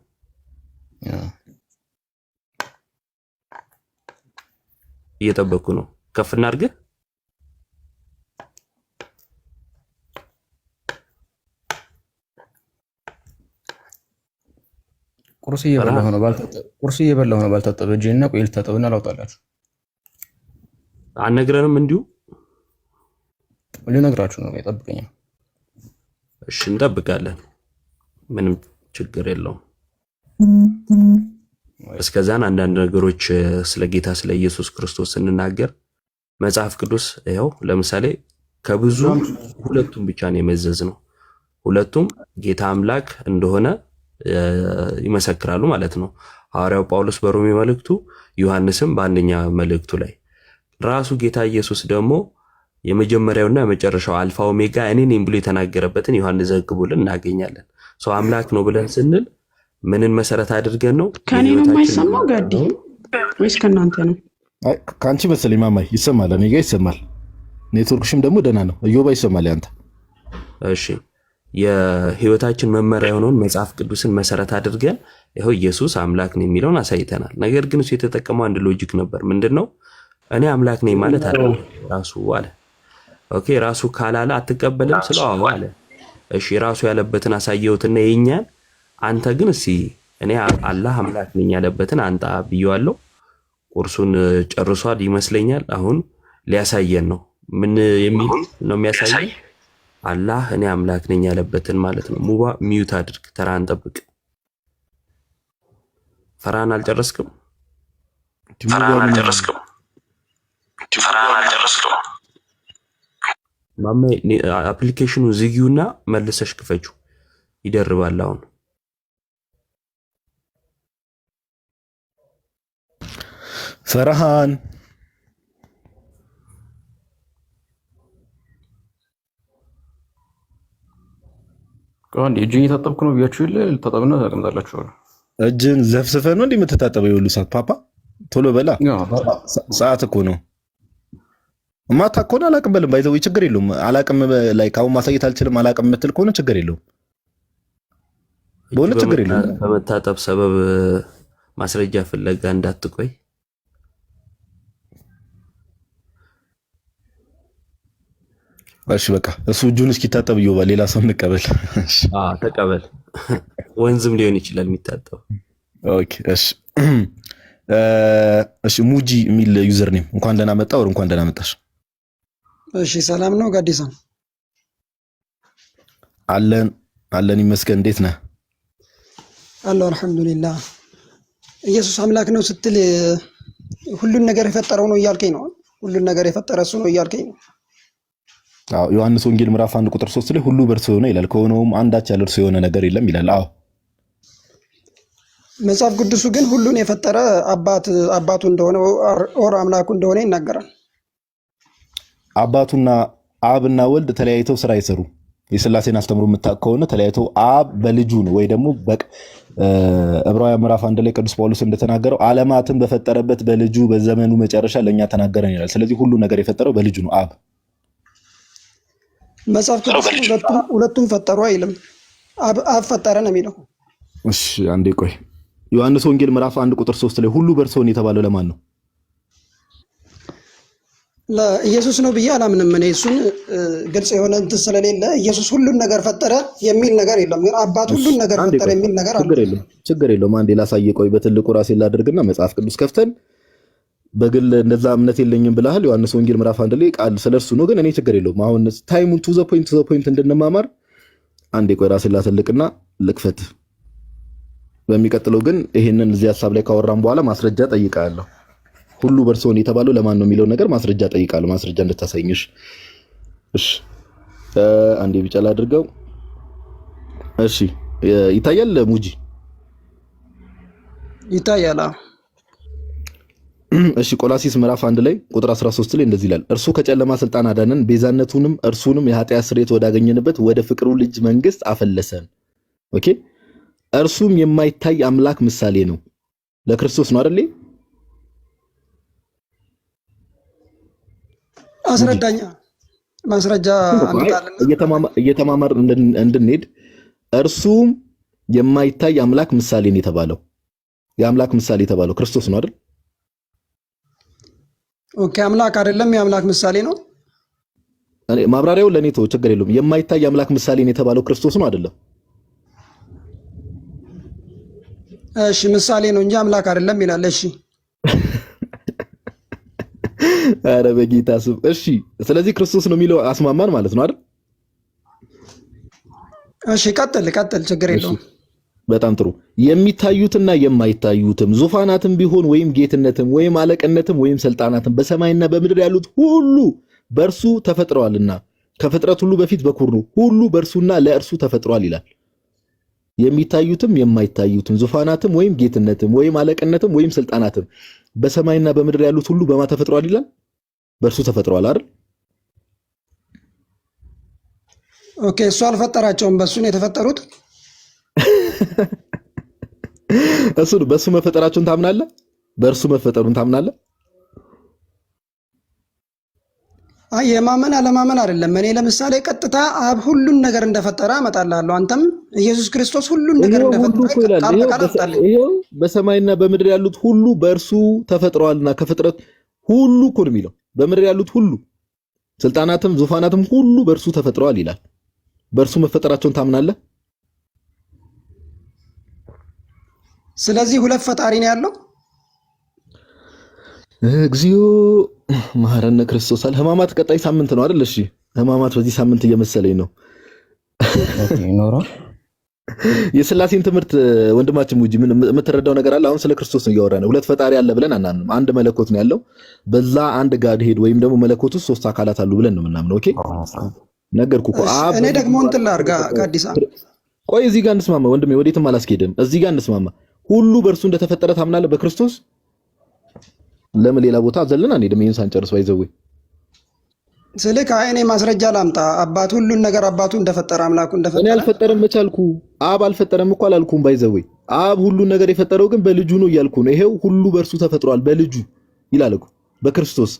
[SPEAKER 6] እየጠበቅኩ ነው። ከፍ እናድርግ።
[SPEAKER 5] ቁርስ እየበላሁ ነው ባልታጠበ እጄና ቆይ ልታጠብና ላውጣላችሁ።
[SPEAKER 6] አነግረንም እንዲሁ
[SPEAKER 5] ልነግራችሁ ነው። ይጠብቀኛል።
[SPEAKER 6] እሺ እንጠብቃለን። ምንም ችግር የለውም። እስከዛን አንዳንድ ነገሮች ስለ ጌታ ስለ ኢየሱስ ክርስቶስ ስንናገር መጽሐፍ ቅዱስ ይኸው ለምሳሌ ከብዙ ሁለቱም ብቻ ነው የመዘዝ ነው። ሁለቱም ጌታ አምላክ እንደሆነ ይመሰክራሉ ማለት ነው። ሐዋርያው ጳውሎስ በሮሜ መልእክቱ፣ ዮሐንስም በአንደኛ መልእክቱ ላይ ራሱ ጌታ ኢየሱስ ደግሞ የመጀመሪያውና የመጨረሻው አልፋ ኦሜጋ እኔ ነኝ ብሎ የተናገረበትን ዮሐንስ ዘግቦልን እናገኛለን። ሰው አምላክ ነው ብለን ስንል ምንን መሰረት አድርገን ነው?
[SPEAKER 4] ከኔ ነው የማይሰማው ጋዲ ወይስ ከናንተ ነው?
[SPEAKER 1] አይ ካንቺ መሰለኝ ማማይ ይሰማል። እኔ ጋር ይሰማል። ኔትወርክሽም ደግሞ ደህና ነው። እዮባ ይሰማል ያንተ።
[SPEAKER 6] እሺ የህይወታችን መመሪያ የሆነውን መጽሐፍ ቅዱስን መሰረት አድርገን ይኸው ኢየሱስ አምላክ ነው የሚለውን አሳይተናል። ነገር ግን እሱ የተጠቀመው አንድ ሎጂክ ነበር። ምንድነው? እኔ አምላክ ነኝ ማለት አይደለም ራሱ አለ። ኦኬ ራሱ ካላለ አትቀበልም ስለው አዎ አለ። እሺ ራሱ ያለበትን አሳየውትና የኛን አንተ ግን እሺ እኔ አላህ አምላክ ነኝ ያለበትን አንጣ ብየዋለሁ። ቁርሱን ጨርሷል ይመስለኛል። አሁን ሊያሳየን ነው። ምን የሚል ነው የሚያሳየን? አላህ እኔ አምላክ ነኝ ያለበትን ማለት ነው። ሙባ ሚዩት አድርግ፣ ተራን ጠብቅ። ፈርሃን አልጨረስክም? ማሜ አፕሊኬሽኑ ዝጊውና መልሰሽ ክፈችው። ይደርባል አሁን።
[SPEAKER 1] ፈርሃን
[SPEAKER 5] አንዴ እጄን እየታጠብኩ ነው ብያችሁ የለ ልታጠብና ታቀምጣላችሁ።
[SPEAKER 1] እጅን ዘፍስፈህ ነው እንዴ የምትታጠበው? የሁሉ ሰዓት ፓፓ ቶሎ በላ። ሰዓት እኮ ነው። ማታ ከሆነ አላቅበልም። ባይዘው ችግር የለውም። አላቅም ላይ ካሁን ማሳየት አልችልም። አላቅም የምትል ከሆነ ችግር የለውም። በሆነ ችግር የለውም።
[SPEAKER 6] በመታጠብ ሰበብ ማስረጃ ፍለጋ እንዳትቆይ።
[SPEAKER 1] እሺ በቃ እሱ እጁን እስኪታጠብ ይወባ። ሌላ ሰው እንቀበል።
[SPEAKER 6] ተቀበል። ወንዝም ሊሆን ይችላል የሚታጠብ።
[SPEAKER 1] ኦኬ እሺ እሺ ሙጂ የሚል ዩዘር ኔም እንኳን ደህና መጣ ወር እንኳን ደህና መጣሽ።
[SPEAKER 7] እሺ ሰላም ነው ጋዲሳ?
[SPEAKER 1] አለን ይመስገን። እንዴት ነህ?
[SPEAKER 7] አለሁ አልሐምዱሊላህ። ኢየሱስ አምላክ ነው ስትል ሁሉን ነገር የፈጠረው ነው እያልከኝ ነው? ሁሉን ነገር የፈጠረ እሱ ነው እያልከኝ ነው?
[SPEAKER 1] አዎ ዮሐንስ ወንጌል ምዕራፍ 1 ቁጥር 3 ላይ ሁሉ በእርሱ ሆነ ይላል። ከሆነውም አንዳች ያለ እርሱ የሆነ ነገር የለም ይላል። አዎ
[SPEAKER 7] መጽሐፍ ቅዱሱ ግን ሁሉን የፈጠረ አባቱ እንደሆነ ኦር አምላኩ እንደሆነ ይናገራል።
[SPEAKER 1] አባቱና አብና ወልድ ተለያይተው ስራ አይሰሩ። የሥላሴን አስተምሮ የምታውቅ ከሆነ ተለያይተው አብ በልጁ ነው ወይ ደግሞ ዕብራውያን ምዕራፍ 1 ላይ ቅዱስ ጳውሎስ እንደተናገረው ዓለማትን በፈጠረበት በልጁ በዘመኑ መጨረሻ ለእኛ ተናገረን ይላል። ስለዚህ ሁሉ ነገር የፈጠረው በልጁ ነው አብ።
[SPEAKER 7] መጽሐፍ ቅዱስ ሁለቱም ፈጠሩ አይልም፣ አብ ፈጠረ ነው የሚለው።
[SPEAKER 1] እሺ አንዴ ቆይ። ዮሐንስ ወንጌል ምዕራፍ 1 ቁጥር 3 ላይ ሁሉ በእርሱ ሆነ የተባለው ለማን ነው?
[SPEAKER 7] ለኢየሱስ ነው ብዬ አላምንም። እኔ እሱን ግልጽ የሆነ እንትን ስለሌለ ኢየሱስ ሁሉን ነገር ፈጠረ የሚል ነገር የለም። ግን አባት ሁሉን ነገር ፈጠረ የሚል ነገር አለ።
[SPEAKER 1] ችግር የለውም። አንዴ ላሳየ። ቆይ በትልቁ ራሴን ላድርግና መጽሐፍ ቅዱስ ከፍተን በግል እንደዛ እምነት የለኝም ብለሃል። ዮሐንስ ወንጌል ምዕራፍ 1 ላይ ቃል ስለርሱ ነው። ግን እኔ ችግር የለውም። አሁን ታይሙን ቱ ዘ ፖይንት እንድንማማር አንዴ ቆይ ራሴን ላተልቅና ልክፈት። በሚቀጥለው ግን ይሄንን እዚህ ሐሳብ ላይ ካወራን በኋላ ማስረጃ ጠይቃለሁ። ሁሉ በእርሱ ሆነ የተባለው ለማን ነው የሚለው ነገር ማስረጃ ጠይቃለሁ። ማስረጃ እንድታሳይሽ። እሺ አንዴ ቢጫ ላድርገው። እሺ ይታያል ሙጂ?
[SPEAKER 7] ይታያል።
[SPEAKER 1] እሺ ቆላሲስ ምዕራፍ 1 ላይ ቁጥር 13 ላይ እንደዚህ ይላል፣ እርሱ ከጨለማ ስልጣን አዳነን፣ ቤዛነቱንም እርሱንም የኃጢአት ስርየት ወዳገኘንበት ወደ ፍቅሩ ልጅ መንግስት አፈለሰን። ኦኬ እርሱም የማይታይ አምላክ ምሳሌ ነው። ለክርስቶስ ነው አይደል?
[SPEAKER 7] አስረዳኛ ማስረጃ አምጣልና
[SPEAKER 1] እየተማማር እንድንሄድ። እርሱም የማይታይ አምላክ ምሳሌ ነው የተባለው፣ የአምላክ ምሳሌ የተባለው ክርስቶስ ነው አይደል?
[SPEAKER 7] ኦኬ አምላክ አይደለም፣ የአምላክ ምሳሌ ነው።
[SPEAKER 1] ማብራሪያው ለኔ ተው፣ ችግር የለውም። የማይታይ አምላክ ምሳሌ ነው የተባለው ክርስቶስ ነው አይደለም?
[SPEAKER 7] እሺ ምሳሌ ነው እንጂ አምላክ አይደለም ይላል። እሺ
[SPEAKER 1] አረ በጌታ ስም እሺ። ስለዚህ ክርስቶስ ነው የሚለው አስማማን ማለት ነው አይደል?
[SPEAKER 7] እሺ ቀጥል፣ ችግር የለውም።
[SPEAKER 1] በጣም ጥሩ። የሚታዩትና የማይታዩትም ዙፋናትም ቢሆን ወይም ጌትነትም ወይም አለቅነትም ወይም ስልጣናትም በሰማይና በምድር ያሉት ሁሉ በእርሱ ተፈጥረዋልና ከፍጥረት ሁሉ በፊት በኩር ነው፣ ሁሉ በእርሱና ለእርሱ ተፈጥሯል ይላል። የሚታዩትም የማይታዩትም ዙፋናትም ወይም ጌትነትም ወይም አለቅነትም ወይም ስልጣናትም በሰማይና በምድር ያሉት ሁሉ በማ ተፈጥሯል ይላል? በእርሱ ተፈጥሯል አይደል?
[SPEAKER 7] ኦኬ እሱ አልፈጠራቸውም፣ በእሱ ነው የተፈጠሩት።
[SPEAKER 1] እሱ በእሱ መፈጠራቸውን ታምናለህ? በእርሱ መፈጠሩን ታምናለህ?
[SPEAKER 7] አይ የማመን አለማመን አይደለም። እኔ ለምሳሌ ቀጥታ አብ ሁሉን ነገር እንደፈጠረ አመጣልሃለሁ። አንተም ኢየሱስ ክርስቶስ ሁሉን ነገር እንደፈጠረ
[SPEAKER 1] ይሄው በሰማይና በምድር ያሉት ሁሉ በእርሱ ተፈጥረዋልና ከፍጥረት ሁሉ እኮ ነው የሚለው። በምድር ያሉት ሁሉ ስልጣናትም ዙፋናትም ሁሉ በእርሱ ተፈጥረዋል ይላል። በእርሱ መፈጠራቸውን ታምናለህ?
[SPEAKER 7] ስለዚህ ሁለት ፈጣሪ ነው ያለው።
[SPEAKER 1] እግዚኦ መሐረነ ክርስቶስ አለ። ህማማት ቀጣይ ሳምንት ነው አይደል? እሺ ህማማት በዚህ ሳምንት እየመሰለኝ ነው። የሥላሴን ትምህርት ወንድማችን ሙጂ ምን የምትረዳው ነገር አለ? አሁን ስለ ክርስቶስ ነው እያወራን። ሁለት ፈጣሪ አለ ብለን አናምንም። አንድ መለኮት ነው ያለው። በዛ አንድ ጋድ ሄድ ወይም ደግሞ መለኮት ውስጥ ሶስት አካላት አሉ ብለን ነው የምናምነው። ኦኬ ነገርኩህ እኮ አብ።
[SPEAKER 7] እኔ ደግሞ እንትን ላድርጋ ከአዲስ
[SPEAKER 1] ቆይ እዚህ ጋር እንስማማ ወንድሜ፣ ወዴትም አላስኬድም። እዚህ ጋር እንስማማ። ሁሉ በእርሱ እንደተፈጠረ ታምናለህ በክርስቶስ? ለምን ሌላ ቦታ ዘለና አንሄድም? ይሄን ሳንጨርስ ባይዘው
[SPEAKER 7] ስልክ እኔ ማስረጃ ላምጣ። አባት ሁሉን ነገር አባቱ እንደፈጠረ አምላኩ እንደፈጠረ።
[SPEAKER 1] እኔ አልፈጠረም መቻልኩ። አብ አልፈጠረም እኮ አላልኩም። ባይዘው አብ ሁሉን ነገር የፈጠረው ግን በልጁ ነው እያልኩ ነው። ይሄው ሁሉ በእርሱ ተፈጥሯል በልጁ ይላል እኮ በክርስቶስ።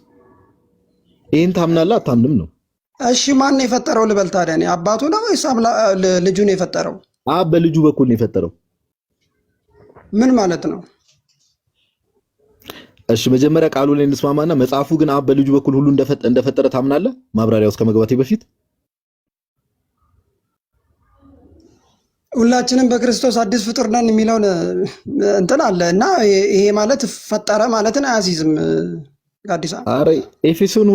[SPEAKER 1] ይሄን ታምናለህ አታምንም ነው?
[SPEAKER 7] እሺ ማን ነው የፈጠረው ልበል ታዲያ? እኔ አባቱ ነው ወይስ ልጁ ነው የፈጠረው?
[SPEAKER 1] አብ በልጁ በኩል ነው የፈጠረው።
[SPEAKER 7] ምን ማለት ነው?
[SPEAKER 1] እሺ መጀመሪያ ቃሉ ላይ እንስማማና መጽሐፉ ግን አብ በልጁ በኩል ሁሉ እንደፈጠረ ታምናለህ? ማብራሪያው እስከ መግባቴ በፊት
[SPEAKER 7] ሁላችንም በክርስቶስ አዲስ ፍጡር ነን የሚለውን እንትን አለ እና ይሄ ማለት ፈጠረ ማለትን አያሲዝም። ጋዲሳ
[SPEAKER 1] አረ ኤፌሶን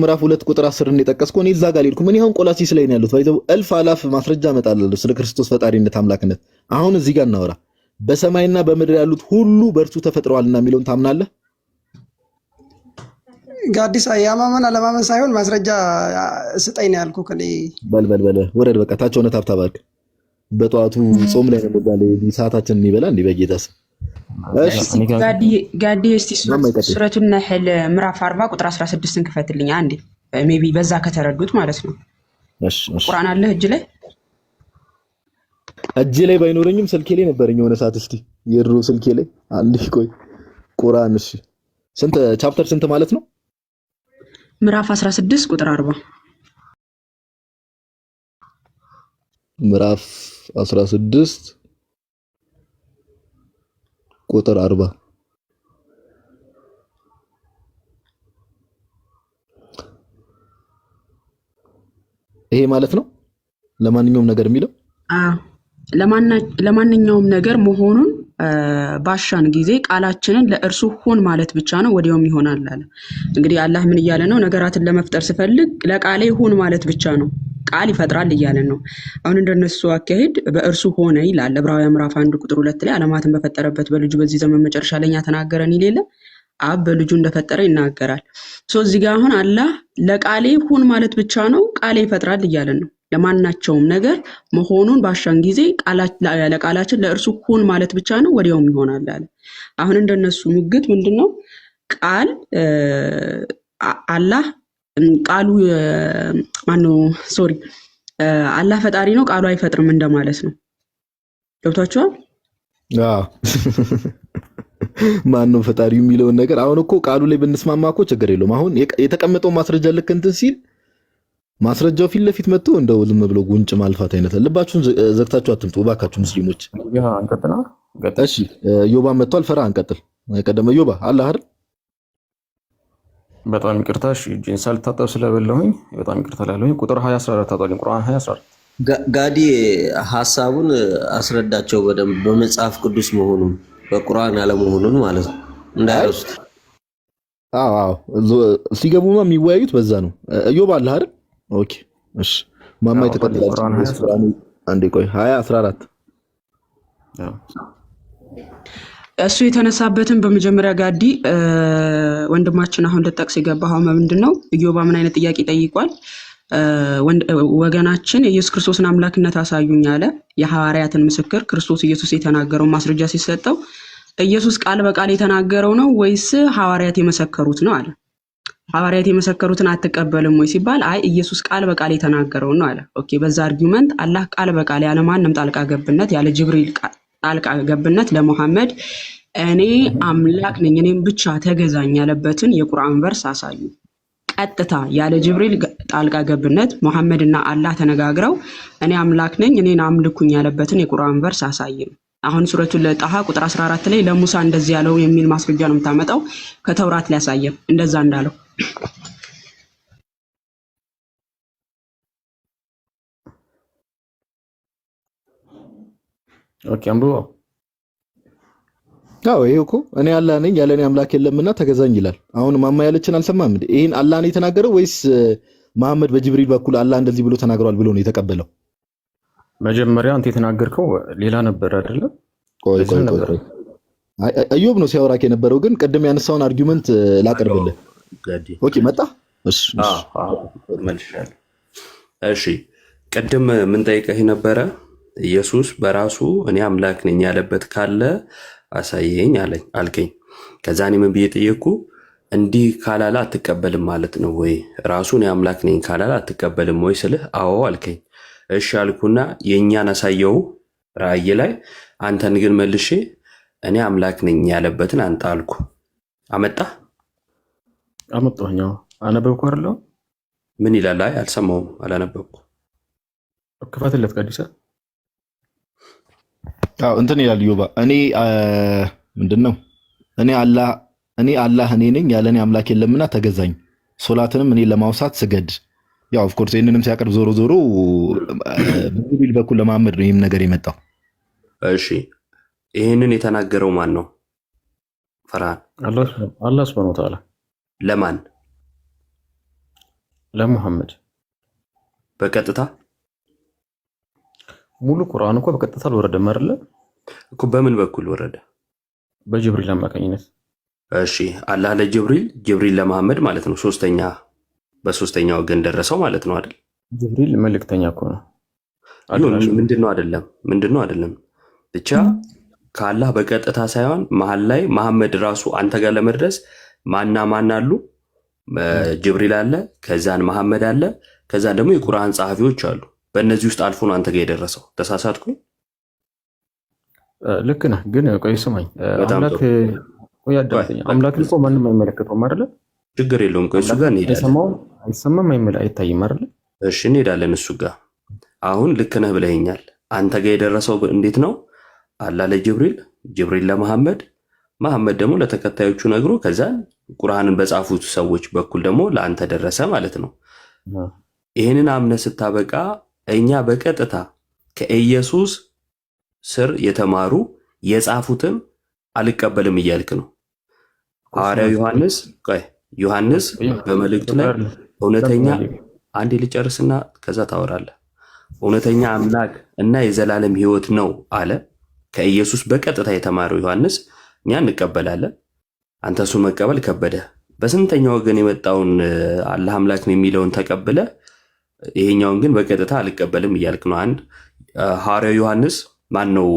[SPEAKER 1] ምዕራፍ 2 ቁጥር 10 እንደጠቀስከው እኔ እዛ ጋር ልልኩ ምን ይሁን ቆላሲስ ላይ ነው ያሉት። ባይዘው እልፍ አላፍ ማስረጃ እመጣለሁ ስለ ክርስቶስ ፈጣሪነት አምላክነት። አሁን እዚህ ጋር እናወራ። በሰማይና በምድር ያሉት ሁሉ በእርሱ ተፈጥረዋልና የሚለውን ታምናለህ?
[SPEAKER 7] ጋዲሳ ያማመን አለማመን ሳይሆን ማስረጃ ስጠኝ ነው ያልኩህ። ከኔ
[SPEAKER 1] በል ወረድ በቃ ታች ሆነ ታብታባክ በጠዋቱ ጾም ላይ ነው ባለ ሰዓታችንን ይበላ እንዴ በጌታ ስም። እሺ
[SPEAKER 4] ጋዲ እስቲ ሱረቱን ነህል ምዕራፍ 40 ቁጥር 16ን ክፈትልኝ አንዴ። ሜቢ በዛ ከተረዱት ማለት ነው።
[SPEAKER 1] እሺ
[SPEAKER 4] ቁርአን አለ
[SPEAKER 1] እጅ ላይ ባይኖረኝም ስልኬ ላይ ነበረኝ የሆነ ሰዓት። እስቲ የድሮ ስልኬ ላይ አንዴ ቆይ ቁርአን እሺ ስንት ቻፕተር ስንት ማለት ነው?
[SPEAKER 4] ምዕራፍ 16 ቁጥር 40
[SPEAKER 1] ምዕራፍ 16 ቁጥር 40 ይሄ ማለት ነው ለማንኛውም ነገር የሚለው
[SPEAKER 4] ለማንኛውም ነገር መሆኑን ባሻን ጊዜ ቃላችንን ለእርሱ ሁን ማለት ብቻ ነው ወዲያውም ይሆናል አለ። እንግዲህ አላህ ምን እያለ ነው? ነገራትን ለመፍጠር ሲፈልግ ለቃሌ ሁን ማለት ብቻ ነው ቃል ይፈጥራል እያለን ነው። አሁን እንደነሱ አካሄድ በእርሱ ሆነ ይላል ዕብራውያን ምዕራፍ 1 ቁጥር 2 ላይ ዓለማትን በፈጠረበት በልጁ በዚህ ዘመን መጨረሻ ለኛ ተናገረን ይሌለ አብ በልጁ እንደፈጠረ ይናገራል። እዚህ ጋር አሁን አላህ ለቃሌ ሁን ማለት ብቻ ነው ቃሌ ይፈጥራል እያለን ነው። ለማናቸውም ነገር መሆኑን ባሻን ጊዜ ለቃላችን ለእርሱ ሁን ማለት ብቻ ነው ወዲያውም ይሆናል አለ። አሁን እንደነሱ ሙግት ምንድነው? ቃል አላህ ቃሉ አላህ ፈጣሪ ነው ቃሉ አይፈጥርም እንደማለት ነው። ገብቷችኋል?
[SPEAKER 1] ማነው ፈጣሪው የሚለውን ነገር አሁን እኮ ቃሉ ላይ ብንስማማ እኮ ችግር የለውም። አሁን የተቀመጠው ማስረጃ ልክ እንትን ሲል ማስረጃው ፊት ለፊት መጥቶ እንደው ዝም ብሎ ጉንጭ ማልፋት አይነት ልባችሁን ዘግታችሁ አትምጡ እባካችሁ ሙስሊሞች። እሺ ዮባ መጥቷል። ፈራ አንቀጥል። ቀደመ ዮባ አለ አይደል?
[SPEAKER 5] በጣም ይቅርታ። እሺ እጄን ሳልታጠብ ስለበላሁኝ በጣም ይቅርታ ላለሁኝ። ቁጥር 20 14 ታጣልኝ። ቁርአን 20 14
[SPEAKER 2] ጋዲ ሐሳቡን አስረዳቸው በደንብ በመጽሐፍ ቅዱስ መሆኑን በቁርአን አለመሆኑን ማለት ነው እንዳይረሱት።
[SPEAKER 1] አዎ ሲገቡማ የሚወያዩት በዛ ነው። ዮባ አለ አይደል? ኦኬ እሺ ማማ የተቀበላችሁ አንዴ ቆይ 20 14
[SPEAKER 4] እሱ የተነሳበትን በመጀመሪያ ጋዲ ወንድማችን አሁን ልጠቅስ የገባው ምንድነው? ኢዮባ ምን አይነት ጥያቄ ጠይቋል? ወገናችን የኢየሱስ ክርስቶስን አምላክነት አሳዩኝ አለ። የሐዋርያትን ምስክር ክርስቶስ ኢየሱስ የተናገረው ማስረጃ ሲሰጠው ኢየሱስ ቃል በቃል የተናገረው ነው ወይስ ሐዋርያት የመሰከሩት ነው አለ። ሐዋርያት የመሰከሩትን አትቀበልም ወይ ሲባል አይ ኢየሱስ ቃል በቃል የተናገረው ነው አለ። ኦኬ በዛ አርጊውመንት አላህ ቃል በቃል ያለ ማንም ጣልቃ ገብነት ያለ ጅብሪል ጣልቃ ገብነት ለሙሐመድ እኔ አምላክ ነኝ እኔም ብቻ ተገዛኝ ያለበትን የቁርአን ቨርስ አሳዩ። ቀጥታ ያለ ጅብሪል ጣልቃ ገብነት ሙሐመድና አላህ ተነጋግረው እኔ አምላክ ነኝ እኔን አምልኩኝ ያለበትን የቁርአን ቨርስ አሳዩ። አሁን ሱረቱል ጣሃ ቁጥር 14 ላይ ለሙሳ እንደዚህ ያለው የሚል ማስረጃ ነው የምታመጣው። ከተውራት ላይ ያሳየን እንደዛ እንዳለው
[SPEAKER 5] ኦኬ አንብቦ
[SPEAKER 1] ይሄ እኮ እኔ አላህ ነኝ ያለ እኔ አምላክ የለምና ተገዛኝ ይላል። አሁን ማማ ያለችን አልሰማም እንዴ? ይሄን አላህ ነው የተናገረው ወይስ መሐመድ በጅብሪል በኩል አላህ እንደዚህ ብሎ ተናግሯል ብሎ ነው የተቀበለው?
[SPEAKER 5] መጀመሪያ አንተ የተናገርከው ሌላ ነበር አይደለ?
[SPEAKER 1] ቆይ አዩብ ነው ሲያወራክ የነበረው። ግን ቅድም ያነሳውን አርጊውመንት ላቀርብልህ። ኦኬ መጣ። እሺ
[SPEAKER 6] መልሻለሁ። እሺ ቅድም ምን ጠይቀህ ነበረ? ኢየሱስ በራሱ እኔ አምላክ ነኝ ያለበት ካለ አሳየኝ አልከኝ። ከዛ እኔ ምን ብዬ ጠየቅኩ? እንዲህ ካላላ አትቀበልም ማለት ነው ወይ? ራሱ እኔ አምላክ ነኝ ካላላ አትቀበልም ወይ ስልህ አዎ አልከኝ። እሺ አልኩና የእኛን አሳየው ራእይ ላይ። አንተን ግን መልሼ እኔ አምላክ ነኝ ያለበትን አንተ አልኩ።
[SPEAKER 5] አመጣሁኝ። አነበብኩ አይደል?
[SPEAKER 6] ምን ይላል? አይ አልሰማሁም፣ አላነበብኩ።
[SPEAKER 5] ክፈትለት ቀዲሳ
[SPEAKER 1] እንትን ይላል ዮባ እኔ ምንድነው እኔ አላህ እኔ ነኝ ያለ እኔ አምላክ የለምና ተገዛኝ፣ ሶላትንም እኔ ለማውሳት ስገድ። ያው ኦፍ ኮርስ ይሄንንም ሲያቀርብ ዞሮ በጅብሪል በኩል ለማመድ ነው ይሄም ነገር የመጣው።
[SPEAKER 6] እሺ ይሄንን የተናገረው ማን ነው? ፈርሃን
[SPEAKER 5] አላህ ሱብሃነሁ ወተዓላ።
[SPEAKER 6] ለማን?
[SPEAKER 5] ለሙሐመድ
[SPEAKER 6] በቀጥታ
[SPEAKER 5] ሙሉ ቁርአን እኮ በቀጥታ አልወረደም አይደለ
[SPEAKER 6] እኮ። በምን በኩል ወረደ?
[SPEAKER 5] በጅብሪል አማካኝነት።
[SPEAKER 6] እሺ አላህ ለጅብሪል ጅብሪል ለመሐመድ ማለት ነው። በሶስተኛ ወገን ደረሰው ማለት ነው አይደል?
[SPEAKER 5] ጅብሪል መልእክተኛ እኮ ነው።
[SPEAKER 6] ምንድነው አይደለም ብቻ ከአላህ በቀጥታ ሳይሆን መሀል ላይ መሐመድ ራሱ አንተ ጋር ለመድረስ ማን አሉ? ጅብሪል አለ፣ ከዛን መሐመድ አለ፣ ከዛን ደግሞ የቁርአን ጸሐፊዎች አሉ። በእነዚህ ውስጥ አልፎ ነው አንተ ጋር የደረሰው። ተሳሳትኩኝ?
[SPEAKER 5] ልክ ነህ። ግን ቆይ ስማኝ፣ አምላክን እኮ ማንም አይመለከተውም አይደለ?
[SPEAKER 6] ችግር የለውም። ቆይ እሱ ጋር እንሄዳለን።
[SPEAKER 5] አይሰማም፣ አይታይም አይደለ?
[SPEAKER 6] እሺ እንሄዳለን እሱ ጋር። አሁን ልክ ነህ ብለኸኛል። አንተ ጋር የደረሰው እንዴት ነው? አላህ ለጅብሪል፣ ጅብሪል ለመሐመድ፣ መሐመድ ደግሞ ለተከታዮቹ ነግሮ ከዛን ቁርአንን በጻፉት ሰዎች በኩል ደግሞ ለአንተ ደረሰ ማለት ነው። ይህንን አምነህ ስታበቃ እኛ በቀጥታ ከኢየሱስ ስር የተማሩ የጻፉትን አልቀበልም እያልክ ነው። ሐዋርያው ዮሐንስ በመልእክቱ ላይ እውነተኛ አንዴ ልጨርስና ከዛ ታወራለህ። እውነተኛ አምላክ እና የዘላለም ሕይወት ነው አለ። ከኢየሱስ በቀጥታ የተማረው ዮሐንስ እኛ እንቀበላለን። አንተ እሱን መቀበል ከበደ። በስንተኛ ወገን የመጣውን አላህ አምላክ ነው የሚለውን ተቀብለ ይሄኛውን ግን በቀጥታ አልቀበልም እያልክ ነው። አንድ ሐዋርያው ዮሐንስ ማን ነው?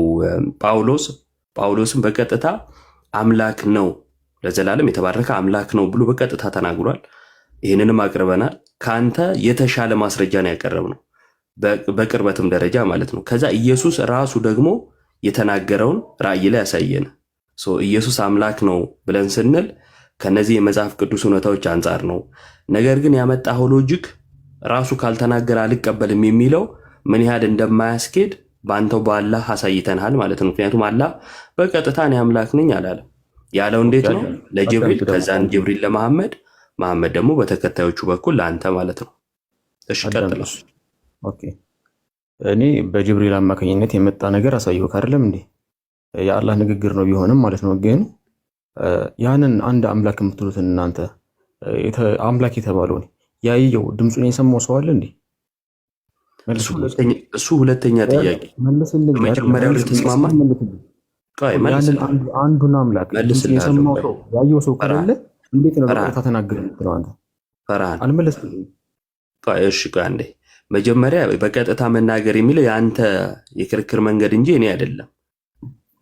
[SPEAKER 6] ጳውሎስም በቀጥታ አምላክ ነው ለዘላለም የተባረከ አምላክ ነው ብሎ በቀጥታ ተናግሯል። ይህንንም አቅርበናል። ከአንተ የተሻለ ማስረጃ ነው ያቀረብነው፣ በቅርበትም ደረጃ ማለት ነው። ከዛ ኢየሱስ ራሱ ደግሞ የተናገረውን ራእይ ላይ ያሳየን። ኢየሱስ አምላክ ነው ብለን ስንል ከነዚህ የመጽሐፍ ቅዱስ እውነታዎች አንጻር ነው። ነገር ግን ያመጣኸው ሎጂክ ራሱ ካልተናገረ አልቀበልም የሚለው ምን ያህል እንደማያስኬድ በአንተው በአላህ አሳይተንሃል ማለት ነው። ምክንያቱም አላህ በቀጥታ እኔ አምላክ ነኝ አላለም። ያለው እንዴት ነው? ለጅብሪል፣ ከዛን ጅብሪል ለመሐመድ፣ መሐመድ ደግሞ በተከታዮቹ በኩል ለአንተ ማለት ነው። እሺ ቀጥል።
[SPEAKER 5] ኦኬ እኔ በጅብሪል አማካኝነት የመጣ ነገር አሳየሁህ አይደለም እንዴ? የአላህ ንግግር ነው ቢሆንም ማለት ነው። ግን ያንን አንድ አምላክ የምትሉትን እናንተ አምላክ የተባለውን ያየው ድምፁን የሰማው ሰው አለ እንዴ?
[SPEAKER 6] እሱ ሁለተኛ ጥያቄ መልስልኝ። መጀመሪያው ልትስማማ
[SPEAKER 5] ያንን አንዱን አምላክ ድምፁን የሰማው ሰው ያየው ሰው ካለ እንዴት ነው በቀጥታ ተናገረ የምትለው አንተ?
[SPEAKER 6] ፈርሃን
[SPEAKER 5] አልመለስልኝም።
[SPEAKER 6] እሺ አንዴ መጀመሪያ በቀጥታ መናገር የሚለው የአንተ የክርክር መንገድ እንጂ እኔ አይደለም።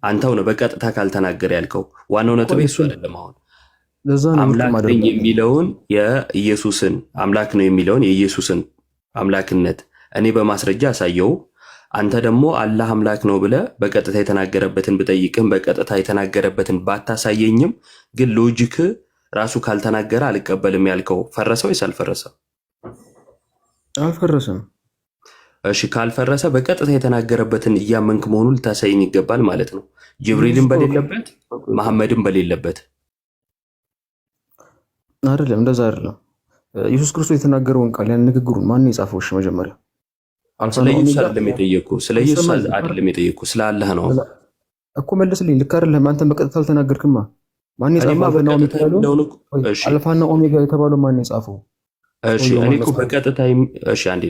[SPEAKER 6] አንተው ነው በቀጥታ ካልተናገረ ያልከው። ዋናው ነጥብ እሱ አይደለም። አሁን አምላክ ነኝ የሚለውን የኢየሱስን አምላክ ነው የሚለውን የኢየሱስን አምላክነት እኔ በማስረጃ አሳየው። አንተ ደግሞ አላህ አምላክ ነው ብለህ በቀጥታ የተናገረበትን ብጠይቅም በቀጥታ የተናገረበትን ባታሳየኝም ግን ሎጂክ ራሱ ካልተናገረ አልቀበልም ያልከው ፈረሰ ወይስ አልፈረሰም?
[SPEAKER 5] አልፈረሰም።
[SPEAKER 6] እሺ ካልፈረሰ በቀጥታ የተናገረበትን እያመንክ መሆኑን ልታሳየኝ ይገባል ማለት ነው። ጅብሪልን በሌለበት መሐመድን በሌለበት
[SPEAKER 5] አይደለም። እንደዛ አይደለም። ኢየሱስ ክርስቶስ የተናገረውን ቃል ያን ንግግሩን ማን የጻፈው? እሺ መጀመሪያ
[SPEAKER 6] ስለ ኢየሱስ አይደለም የጠየኩህ፣ ስለ ኢየሱስ አይደለም የጠየኩህ፣ ስለ አላህ ነው
[SPEAKER 5] እኮ መልስልኝ። ልክ አይደለም። አንተን በቀጥታ አልተናገርክማ። ማን የጻፈው? አልፋና ኦሜጋ የተባለው ማን የጻፈው?
[SPEAKER 6] እሺ እኔ እኮ በቀጥታ እሺ አንዴ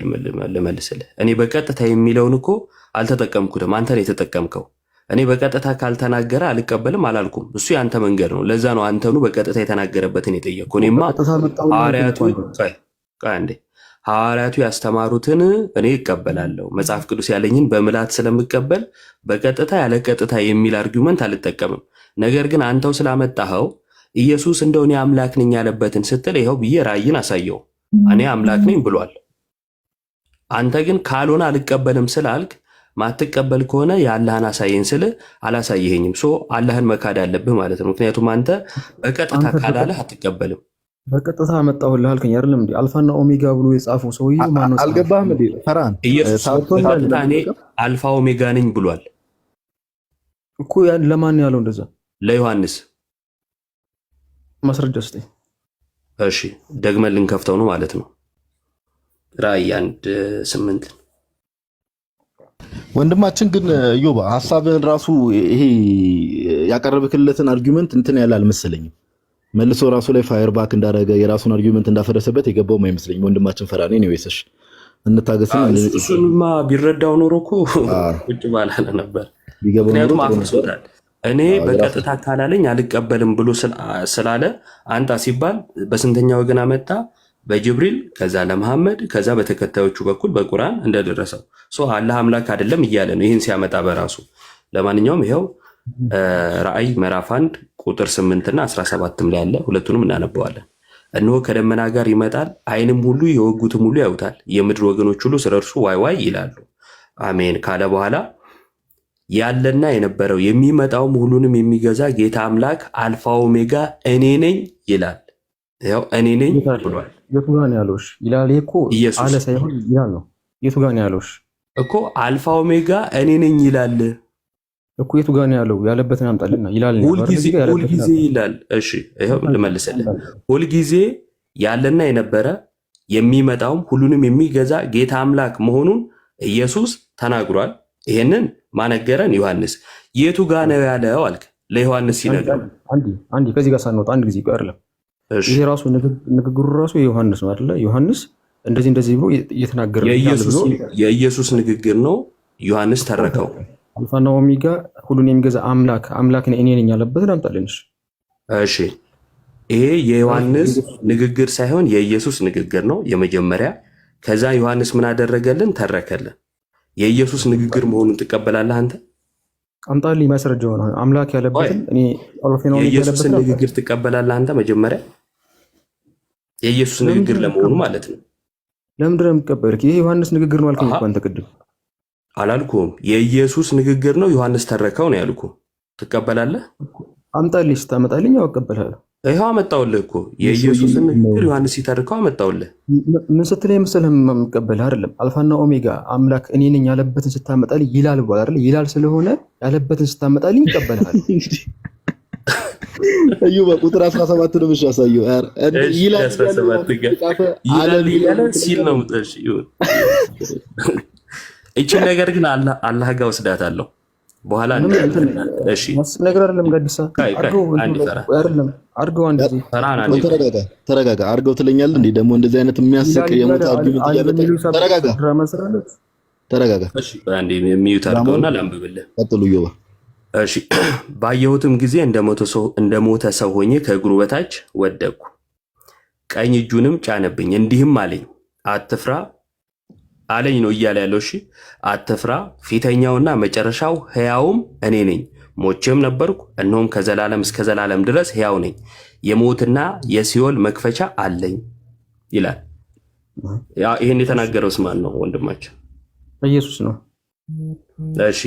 [SPEAKER 6] ልመልስልህ። እኔ በቀጥታ የሚለውን እኮ አልተጠቀምኩትም፣ አንተ ነው የተጠቀምከው። እኔ በቀጥታ ካልተናገረ አልቀበልም አላልኩም። እሱ የአንተ መንገድ ነው። ለዛ ነው አንተኑ በቀጥታ የተናገረበትን የጠየቅኩ። እኔማ ሐዋርያቱ ያስተማሩትን እኔ እቀበላለሁ። መጽሐፍ ቅዱስ ያለኝን በምላት ስለምቀበል በቀጥታ ያለ ቀጥታ የሚል አርጊውመንት አልጠቀምም። ነገር ግን አንተው ስላመጣኸው ኢየሱስ እንደው እኔ አምላክ ነኝ ያለበትን ስትል ይኸው ብዬ ራእይን አሳየው። እኔ አምላክ ነኝ ብሏል። አንተ ግን ካልሆነ አልቀበልም ስላልክ ማትቀበል ከሆነ የአላህን አሳየኝ ስል አላሳየኸኝም። አላህን መካድ አለብህ ማለት ነው። ምክንያቱም አንተ በቀጥታ ካላለህ አትቀበልም።
[SPEAKER 5] በቀጥታ አመጣሁልህ አልከኝ አይደለም እንዴ? አልፋና ኦሜጋ ብሎ የጻፈው ሰውዬው ማን ነው?
[SPEAKER 1] አልገባህም እንዴ? ፈርሃን
[SPEAKER 6] ኢየሱስ እኔ አልፋ ኦሜጋ ነኝ ብሏል
[SPEAKER 5] እኮ። ያን ለማን ያለው እንደዛ?
[SPEAKER 6] ለዮሐንስ።
[SPEAKER 5] ማስረጃ ስጠኝ።
[SPEAKER 6] እሺ ደግመን ልንከፍተው ነው ማለት ነው። ራእይ 1:8
[SPEAKER 1] ወንድማችን ግን ዮባ ሐሳብህን ራሱ ይሄ ያቀረብክለትን አርጊውመንት እንትን ያለ አልመሰለኝም። መልሶ ራሱ ላይ ፋየር ባክ እንዳደረገ የራሱን አርጊውመንት እንዳፈረሰበት የገባውም አይመስለኝም። ወንድማችን ፈርሃን ነው ወይስሽ እንታገስና
[SPEAKER 6] እሱንማ ቢረዳው ኖሮ እኮ ቁጭ ባላለ ነበር። ምክንያቱም አፍርሶታል። እኔ በቀጥታ ካላለኝ አልቀበልም ብሎ ስላለ አንጣ ሲባል በስንተኛ ወገን አመጣ? በጅብሪል ከዛ ለመሐመድ ከዛ በተከታዮቹ በኩል በቁርአን እንደደረሰው አላህ አምላክ አይደለም እያለ ነው ይህን ሲያመጣ በራሱ። ለማንኛውም ይኸው ራእይ ምዕራፍ 1 ቁጥር 8 እና 17 ላይ ያለ ሁለቱንም እናነበዋለን። እነሆ ከደመና ጋር ይመጣል፣ ዓይንም ሁሉ የወጉትም ሁሉ ያዩታል፣ የምድር ወገኖች ሁሉ ስለ እርሱ ዋይ ዋይ ይላሉ። አሜን ካለ በኋላ ያለና የነበረው የሚመጣውም ሁሉንም የሚገዛ ጌታ አምላክ አልፋ ኦሜጋ እኔ ነኝ ይላል። ያው እኔ ነኝ ብሏል።
[SPEAKER 5] የቱ ጋር ነው ያለው? ይላል እኮ አለ ሳይሆን ይላል ነው። የቱ ጋር ነው ያለው
[SPEAKER 6] እኮ? አልፋ ኦሜጋ እኔ ነኝ ይላል
[SPEAKER 5] እኮ። የቱ ጋር ነው ያለው? ያለበትን አምጣልና ይላል።
[SPEAKER 6] ሁልጊዜ ይላል። እሺ ይሄው ልመልስልህ። ሁልጊዜ ያለና የነበረ የሚመጣውም ሁሉንም የሚገዛ ጌታ አምላክ መሆኑን ኢየሱስ ተናግሯል። ይሄንን ማነገረን ዮሐንስ። የቱ ጋር ነው ያለው አልክ? ለዮሐንስ ሲነግረው
[SPEAKER 5] አንዲ ከዚህ ጋር ሳንወጣ አንድ ጊዜ አይደለም። ይሄ ራሱ ንግግሩ ራሱ የዮሐንስ ነው አይደለ? ዮሐንስ እንደዚህ ብሎ እየተናገረ
[SPEAKER 6] የኢየሱስ ንግግር ነው። ዮሐንስ ተረከው።
[SPEAKER 5] አልፋና ኦሜጋ ሁሉን የሚገዛ አምላክ እኔ ነኝ ያለበትን አምጣልንሽ።
[SPEAKER 6] እሺ ይሄ የዮሐንስ ንግግር ሳይሆን የኢየሱስ ንግግር ነው የመጀመሪያ። ከዛ ዮሐንስ ምን አደረገልን? ተረከልን። የኢየሱስ ንግግር መሆኑን ትቀበላለህ አንተ?
[SPEAKER 5] አምጣልኝ ማስረጃው ነው። አምላክ ያለበትን እኔ አልፋና ኦሜጋ
[SPEAKER 6] የኢየሱስ ንግግር ትቀበላለህ አንተ? መጀመሪያ የኢየሱስ ንግግር ለመሆኑ ማለት ነው።
[SPEAKER 5] ለምንድን ነው የምትቀበልክ? ይሄ ዮሐንስ ንግግር ነው አልከኝ እኮ አንተ ቅድም።
[SPEAKER 6] አላልኩም የኢየሱስ ንግግር ነው ዮሐንስ ተረከው ነው ያልኩህ። ትቀበላለህ?
[SPEAKER 5] አምጣልኝ። ስታመጣልኝ ያው እቀበላለሁ።
[SPEAKER 6] ይኸው አመጣውልህ እኮ የኢየሱስን ንግግር ዮሐንስ ሲተርከው አመጣውልህ።
[SPEAKER 5] ምን ስትለኝ መሰለህ የምቀበልህ አይደለም። አልፋና ኦሜጋ አምላክ እኔ ነኝ ያለበትን ስታመጣልኝ ይላል ብሏል አይደል? ይላል ስለሆነ ያለበትን ስታመጣልኝ ይቀበልሃል።
[SPEAKER 1] እዩባ ቁጥር 17 ነው የሚያሳየው። ይላል
[SPEAKER 6] 17 ይላል ሲል ነው ምጥሽ ይሁን። እቺ ነገር ግን አላህ ጋር ወስዳታለሁ በኋላ እሺ
[SPEAKER 5] ነገር አይደለም። ጋዲሳ አርገው አንድ ጊዜ
[SPEAKER 1] ተረጋጋ። አርገው ትለኛለህ እንዴ? ደግሞ እንደዚህ አይነት የሚያስቅ የሞት አርጊመንት እያመጣ ተረጋጋ።
[SPEAKER 6] እሺ አንዴ የሚዩት አድርገውና ላንብብልህ።
[SPEAKER 1] ቀጥሉ ዮባ።
[SPEAKER 6] እሺ ባየሁትም ጊዜ እንደሞተ ሰው ሆኜ ከእግሩ በታች ወደቅኩ። ቀኝ እጁንም ጫነብኝ፣ እንዲህም አለኝ አትፍራ አለኝ ነው እያለ ያለው። እሺ አትፍራ፣ ፊተኛውና መጨረሻው ሕያውም እኔ ነኝ። ሞቼም ነበርኩ፣ እነሆም ከዘላለም እስከ ዘላለም ድረስ ሕያው ነኝ። የሞትና የሲኦል መክፈቻ አለኝ ይላል። ይህን የተናገረውስ ማን ነው ወንድማችን?
[SPEAKER 5] ኢየሱስ ነው።
[SPEAKER 6] እሺ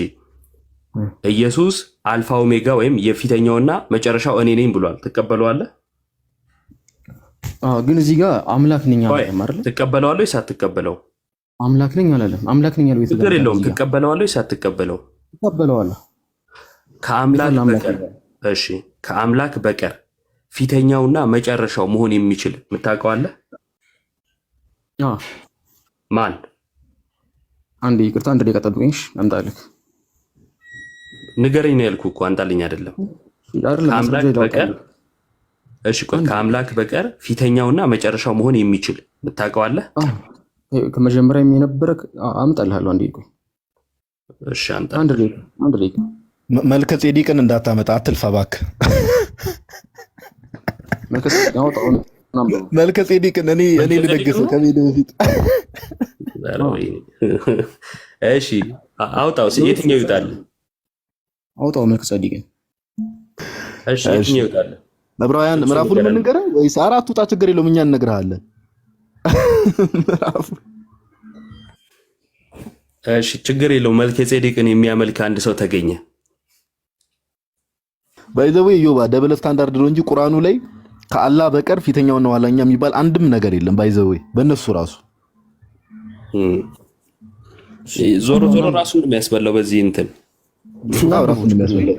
[SPEAKER 6] ኢየሱስ አልፋ ኦሜጋ ወይም የፊተኛውና መጨረሻው እኔ ነኝ ብሏል። ትቀበለዋለህ?
[SPEAKER 5] ግን እዚህ ጋር አምላክ ነኝ አላለም አይደል?
[SPEAKER 6] ትቀበለዋለህ ወይስ አትቀበለው?
[SPEAKER 5] አምላክ ነኝ አላለም። አምላክ ነኝ ያለው
[SPEAKER 6] ችግር የለውም። ትቀበለዋለህ ወይስ አትቀበለው?
[SPEAKER 5] ትቀበለዋለህ።
[SPEAKER 6] ከአምላክ በቀር እሺ፣ ከአምላክ በቀር ፊተኛውና መጨረሻው መሆን የሚችል የምታውቀዋለህ? ማን?
[SPEAKER 5] አንዴ ይቅርታ፣ አንድ ደቂቃ ጠብቀኝ። አምጣልህ
[SPEAKER 6] ንገረኝ ነው ያልኩህ እኮ አንጣልኝ አይደለም። ከአምላክ በቀር እሺ፣ ከአምላክ በቀር ፊተኛውና መጨረሻው መሆን የሚችል የምታውቀዋለህ?
[SPEAKER 5] ከመጀመሪያ የነበረ አምጣልሃለሁ። አንዴ ይቆይ።
[SPEAKER 6] እሺ አንተ
[SPEAKER 5] አንድ ደቂቃ
[SPEAKER 1] መልከ ጼዴቅን እንዳታመጣ አትልፋ እባክህ። መልከ ጼዴቅን እኔ ልደግስህ ከሜዳ በፊት።
[SPEAKER 6] እሺ አውጣው። የትኛው ይውጣል?
[SPEAKER 1] አውጣው መልከ ጼዴቅን።
[SPEAKER 6] እሺ የትኛው ይውጣል?
[SPEAKER 1] ዕብራውያን ምዕራፉን ምን ንገረህ ወይስ አራት ውጣ? ችግር የለውም እኛ እንነግርሃለን።
[SPEAKER 6] እሺ ችግር የለውም። መልከ ጼዴቅን የሚያመልክ አንድ ሰው ተገኘ።
[SPEAKER 1] ባይዘው ዮባ ደብል ስታንዳርድ ነው እንጂ ቁርአኑ ላይ ከአላህ በቀር ፊተኛውና ኋላኛ የሚባል አንድም ነገር የለም። ባይዘው በእነሱ ራሱ
[SPEAKER 6] ዞሮ ራሱን የሚያስበላው በዚህ እንትን
[SPEAKER 1] ራሱን የሚያስበላው